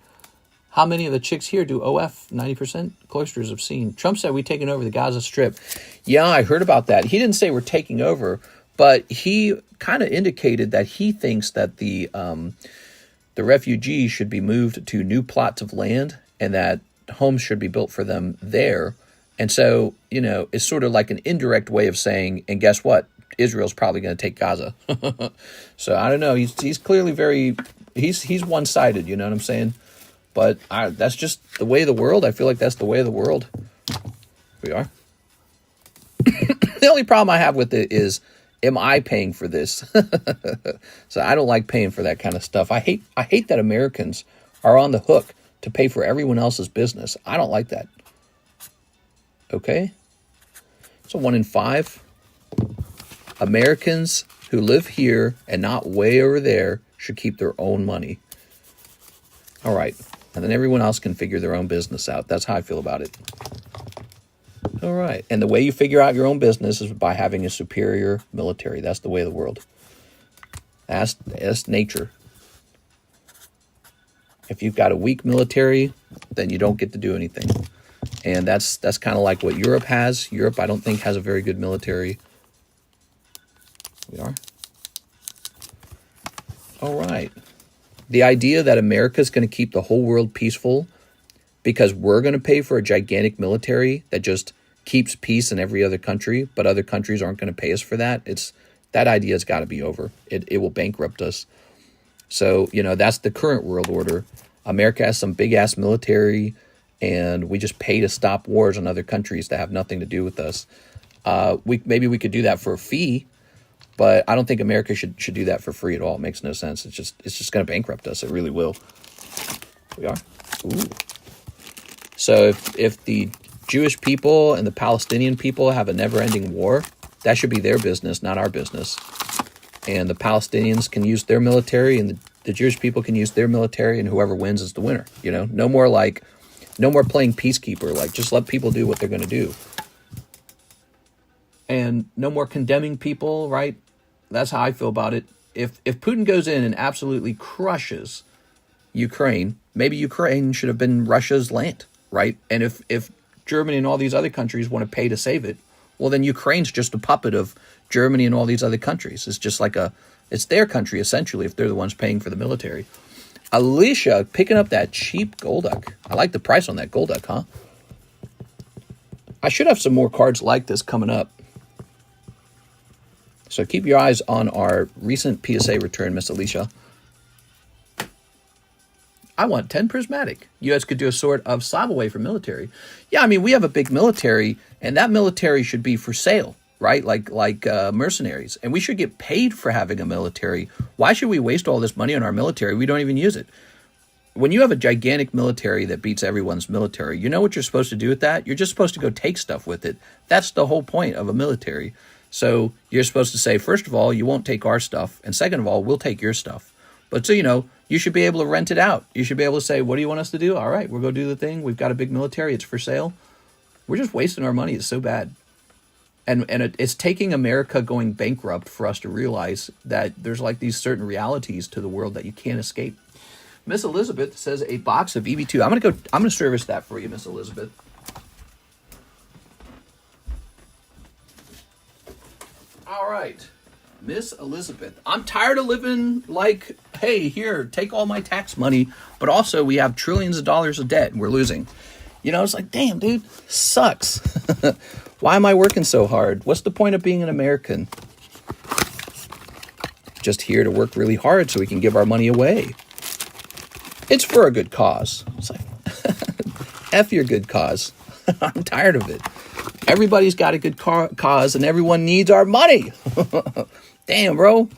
How many of the chicks here do OF? 90% cloisters have seen. Trump said we've taken over the Gaza Strip. Yeah, I heard about that. He didn't say we're taking over, but he kind of indicated that he thinks that the refugees should be moved to new plots of land and that homes should be built for them there. And so, you know, it's sort of like an indirect way of saying, and guess what? Israel's probably going to take Gaza. So I don't know. He's clearly very, he's one-sided, you know what I'm saying? But that's just the way of the world. I feel like that's the way of the world. We are. The only problem I have with it is, am I paying for this? So I don't like paying for that kind of stuff. I hate that Americans are on the hook to pay for everyone else's business. I don't like that. Okay? So 1 in 5 Americans who live here and not way over there should keep their own money. All right. And then everyone else can figure their own business out. That's how I feel about it. All right. And the way you figure out your own business is by having a superior military. That's the way of the world. That's nature. If you've got a weak military, then you don't get to do anything. And that's kind of like what Europe has. Europe, I don't think, has a very good military. We are. All right. The idea that America is going to keep the whole world peaceful because we're going to pay for a gigantic military that just keeps peace in every other country, but other countries aren't going to pay us for that. That idea has got to be over. It will bankrupt us. So, that's the current world order. America has some big-ass military, and we just pay to stop wars in other countries that have nothing to do with us. Maybe we could do that for a fee, but I don't think America should do that for free at all. It makes no sense. It's just going to bankrupt us. It really will. We are. Ooh. So if the Jewish people and the Palestinian people have a never-ending war, that should be their business, not our business. And the Palestinians can use their military, and the Jewish people can use their military, and whoever wins is the winner. No more playing peacekeeper. Just let people do what they're going to do. And no more condemning people, right? That's how I feel about it. If Putin goes in and absolutely crushes Ukraine, maybe Ukraine should have been Russia's land, right? And if Germany and all these other countries want to pay to save it, well, then Ukraine's just a puppet of Germany and all these other countries. It's just it's their country, essentially, if they're the ones paying for the military. Alicia picking up that cheap Golduck. I like the price on that Golduck, huh? I should have some more cards like this coming up. So keep your eyes on our recent PSA return, Miss Alicia. I want 10 prismatic. You guys could do a sort of slab away for military. Yeah, we have a big military, and that military should be for sale, right? Like mercenaries. And we should get paid for having a military. Why should we waste all this money on our military? We don't even use it. When you have a gigantic military that beats everyone's military, you know what you're supposed to do with that? You're just supposed to go take stuff with it. That's the whole point of a military. So you're supposed to say, first of all, you won't take our stuff. And second of all, we'll take your stuff. But so, you should be able to rent it out. You should be able to say, what do you want us to do? All right, we'll go do the thing. We've got a big military. It's for sale. We're just wasting our money. It's so bad. And it's taking America going bankrupt for us to realize that there's these certain realities to the world that you can't escape. Miss Elizabeth says a box of EB2. I'm going to service that for you, Miss Elizabeth. All right. Miss Elizabeth, I'm tired of living hey, here, take all my tax money, but also we have trillions of dollars of debt and we're losing. It's damn, dude, sucks. Why am I working so hard? What's the point of being an American? Just here to work really hard so we can give our money away. It's for a good cause. It's F your good cause. I'm tired of it. Everybody's got a good cause and everyone needs our money. Damn, bro.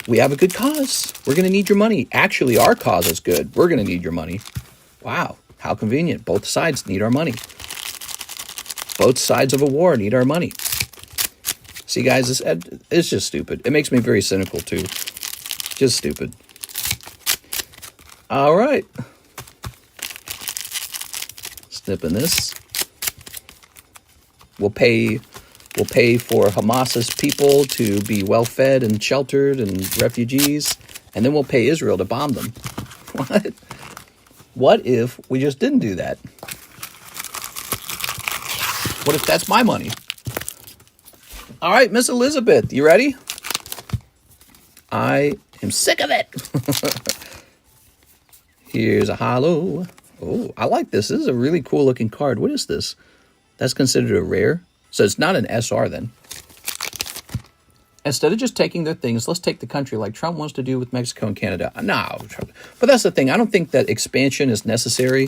We have a good cause. We're going to need your money. Actually, our cause is good. We're going to need your money. Wow. How convenient. Both sides need our money. Both sides of a war need our money. See, guys, it's just stupid. It makes me very cynical, too. Just stupid. All right. Snipping this. We'll pay for Hamas's people to be well-fed and sheltered and refugees, and then we'll pay Israel to bomb them. What? What if we just didn't do that? What if that's my money? All right, Miss Elizabeth, you ready? I am sick of it. Here's a holo. Oh, I like this. This is a really cool looking card. What is this? That's considered a rare. So it's not an SR then. Instead of just taking their things, let's take the country like Trump wants to do with Mexico and Canada. No, but that's the thing. I don't think that expansion is necessary.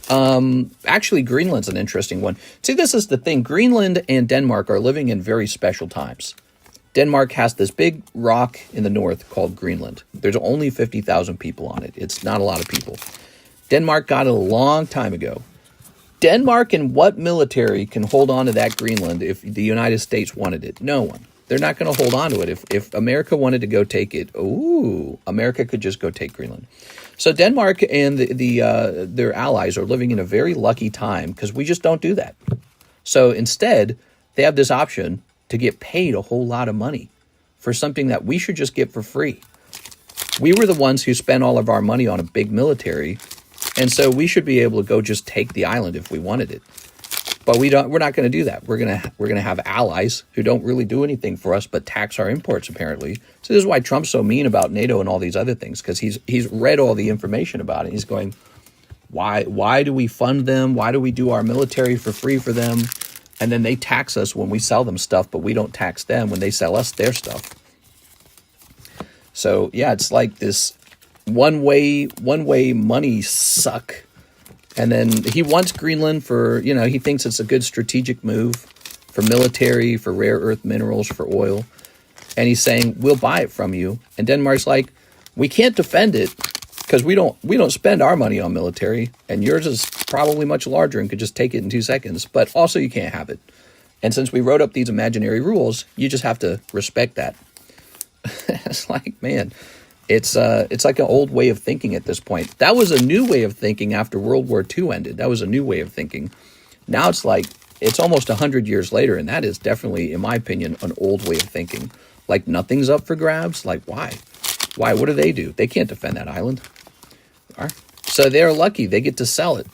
Actually, Greenland's an interesting one. See, this is the thing. Greenland and Denmark are living in very special times. Denmark has this big rock in the north called Greenland. There's only 50,000 people on it. It's not a lot of people. Denmark got it a long time ago. Denmark and what military can hold on to that Greenland if the United States wanted it? No one. They're not going to hold on to it. If America wanted to go take it, America could just go take Greenland. So Denmark and their allies are living in a very lucky time because we just don't do that. So instead, they have this option to get paid a whole lot of money for something that we should just get for free. We were the ones who spent all of our money on a big military, and so we should be able to go just take the island if we wanted it. But we're not going to do that. We're going to have allies who don't really do anything for us but tax our imports, apparently. So this is why Trump's so mean about NATO and all these other things, because he's read all the information about it. He's going, why do we fund them? Why do we do our military for free for them? And then they tax us when we sell them stuff, but we don't tax them when they sell us their stuff. So yeah, it's like this one way money suck. And then he wants Greenland for, he thinks it's a good strategic move for military, for rare earth minerals, for oil. And he's saying, we'll buy it from you. And Denmark's like, we can't defend it because we don't spend our money on military. And yours is probably much larger and could just take it in 2 seconds. But also you can't have it. And since we wrote up these imaginary rules, you just have to respect that. It's like, man, it's like an old way of thinking at this point. That was a new way of thinking after World War II ended. That was a new way of thinking. Now it's like, it's almost 100 years later, and that is definitely, in my opinion, an old way of thinking. Like nothing's up for grabs. Like why? Why? What do? They can't defend that island. So they're lucky. They get to sell it.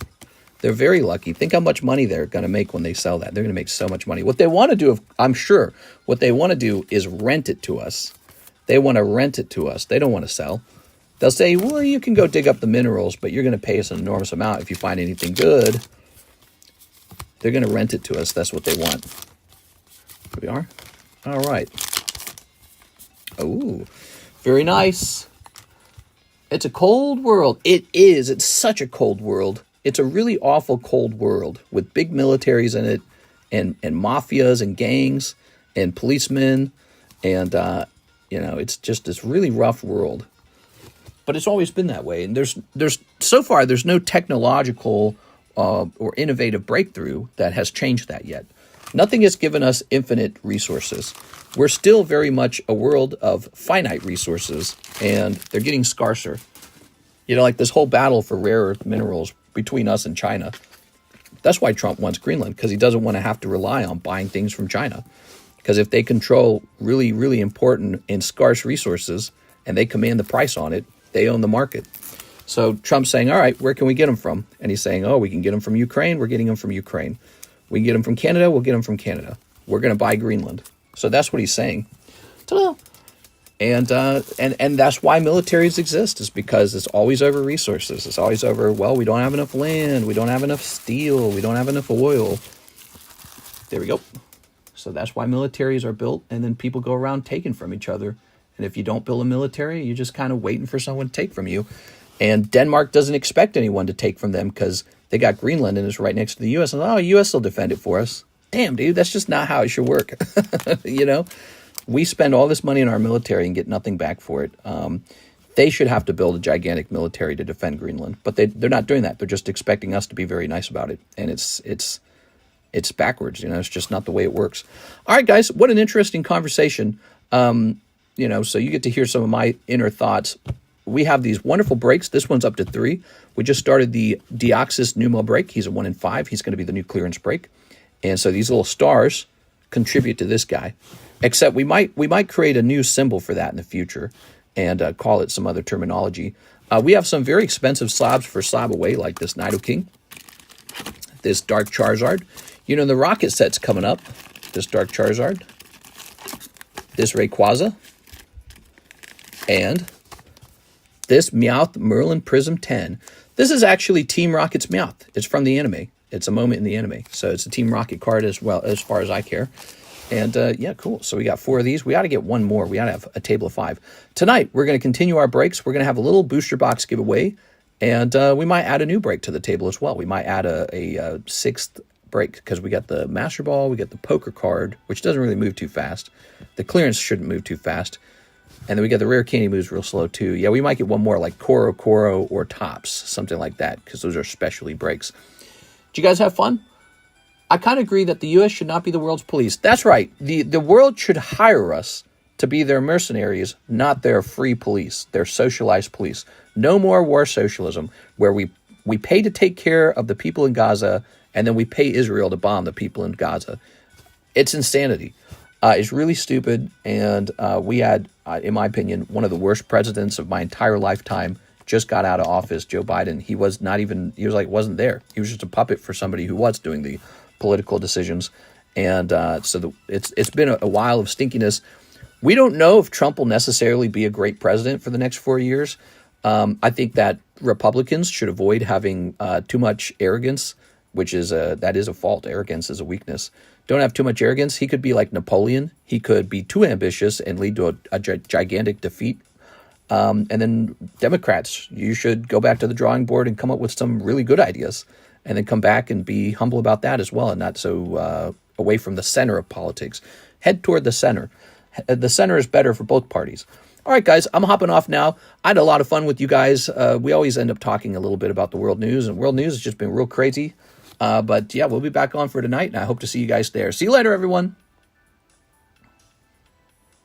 They're very lucky. Think how much money they're going to make when they sell that. They're going to make so much money. What they want to do, I'm sure, what they want to do is rent it to us. They want to rent it to us. They don't want to sell. They'll say, well, you can go dig up the minerals, but you're going to pay us an enormous amount if you find anything good. They're going to rent it to us. That's what they want. Here we are. All right. Oh, very nice. It's a cold world. It is. It's such a cold world. It's a really awful cold world with big militaries in it and mafias and gangs and policemen. And, it's just this really rough world. But it's always been that way. And there's so far, there's no technological or innovative breakthrough that has changed that yet. Nothing has given us infinite resources. We're still very much a world of finite resources, and they're getting scarcer. Like this whole battle for rare earth minerals between us and China. That's why Trump wants Greenland, because he doesn't want to have to rely on buying things from China. Because if they control really, really important and scarce resources and they command the price on it, they own the market. So Trump's saying, all right, where can we get them from? And he's saying, we can get them from Ukraine. We're getting them from Ukraine. We can get them from Canada. We'll get them from Canada. We're going to buy Greenland. So that's what he's saying. Ta-da! And that's why militaries exist, is because it's always over resources. It's always over, we don't have enough land. We don't have enough steel. We don't have enough oil. There we go. So that's why militaries are built, and then people go around taking from each other. And if you don't build a military, you're just kind of waiting for someone to take from you. And Denmark doesn't expect anyone to take from them because they got Greenland and it's right next to the U.S. And, U.S. will defend it for us. Damn, dude, that's just not how it should work. We spend all this money in our military and get nothing back for it. They should have to build a gigantic military to defend Greenland, but they're not doing that. They're just expecting us to be very nice about it. And it's backwards, it's just not the way it works. All right, guys, what an interesting conversation. So you get to hear some of my inner thoughts. We have these wonderful breaks. This one's up to 3. We just started the Deoxys Pneumo break. He's a 1 in 5. He's going to be the new clearance break. And so these little stars contribute to this guy. Except we might create a new symbol for that in the future and call it some other terminology. We have some very expensive slabs for slab away, like this Nidoking, this Dark Charizard. The rocket set's coming up. This Dark Charizard, this Rayquaza, and this Meowth Merlin Prism 10. This is actually Team Rocket's Meowth. It's from the anime. It's a moment in the anime. So it's a Team Rocket card as well, as far as I care. And cool. So we got 4 of these. We ought to get one more. We ought to have a table of 5. Tonight, we're going to continue our breaks. We're going to have a little booster box giveaway. And we might add a new break to the table as well. We might add a sixth break because we got the Master Ball, we got the Poker card, which doesn't really move too fast. The clearance shouldn't move too fast. And then we got the Rare Candy moves real slow too. Yeah, we might get one more like Koro or Tops, something like that, because those are specialty breaks. Did you guys have fun? I kind of agree that the U.S. should not be the world's police. That's right. The world should hire us to be their mercenaries, not their free police, their socialized police. No more war socialism, where we pay to take care of the people in Gaza, and then we pay Israel to bomb the people in Gaza. It's insanity. It's really stupid, and we had, in my opinion, one of the worst presidents of my entire lifetime just got out of office, Joe Biden. He wasn't there. He was just a puppet for somebody who was doing the political decisions. And it's been a while of stinkiness. We don't know if Trump will necessarily be a great president for the next 4 years. I think that Republicans should avoid having too much arrogance, which is that is a fault. Arrogance is a weakness. Don't have too much arrogance. He could be like Napoleon. He could be too ambitious and lead to a gigantic defeat. And then Democrats, you should go back to the drawing board and come up with some really good ideas, and then come back and be humble about that as well, and not so away from the center of politics. Head toward the center. The center is better for both parties. All right, guys, I'm hopping off now. I had a lot of fun with you guys. We always end up talking a little bit about the world news, and world news has just been real crazy. But yeah, we'll be back on for tonight, and I hope to see you guys there. See you later, everyone.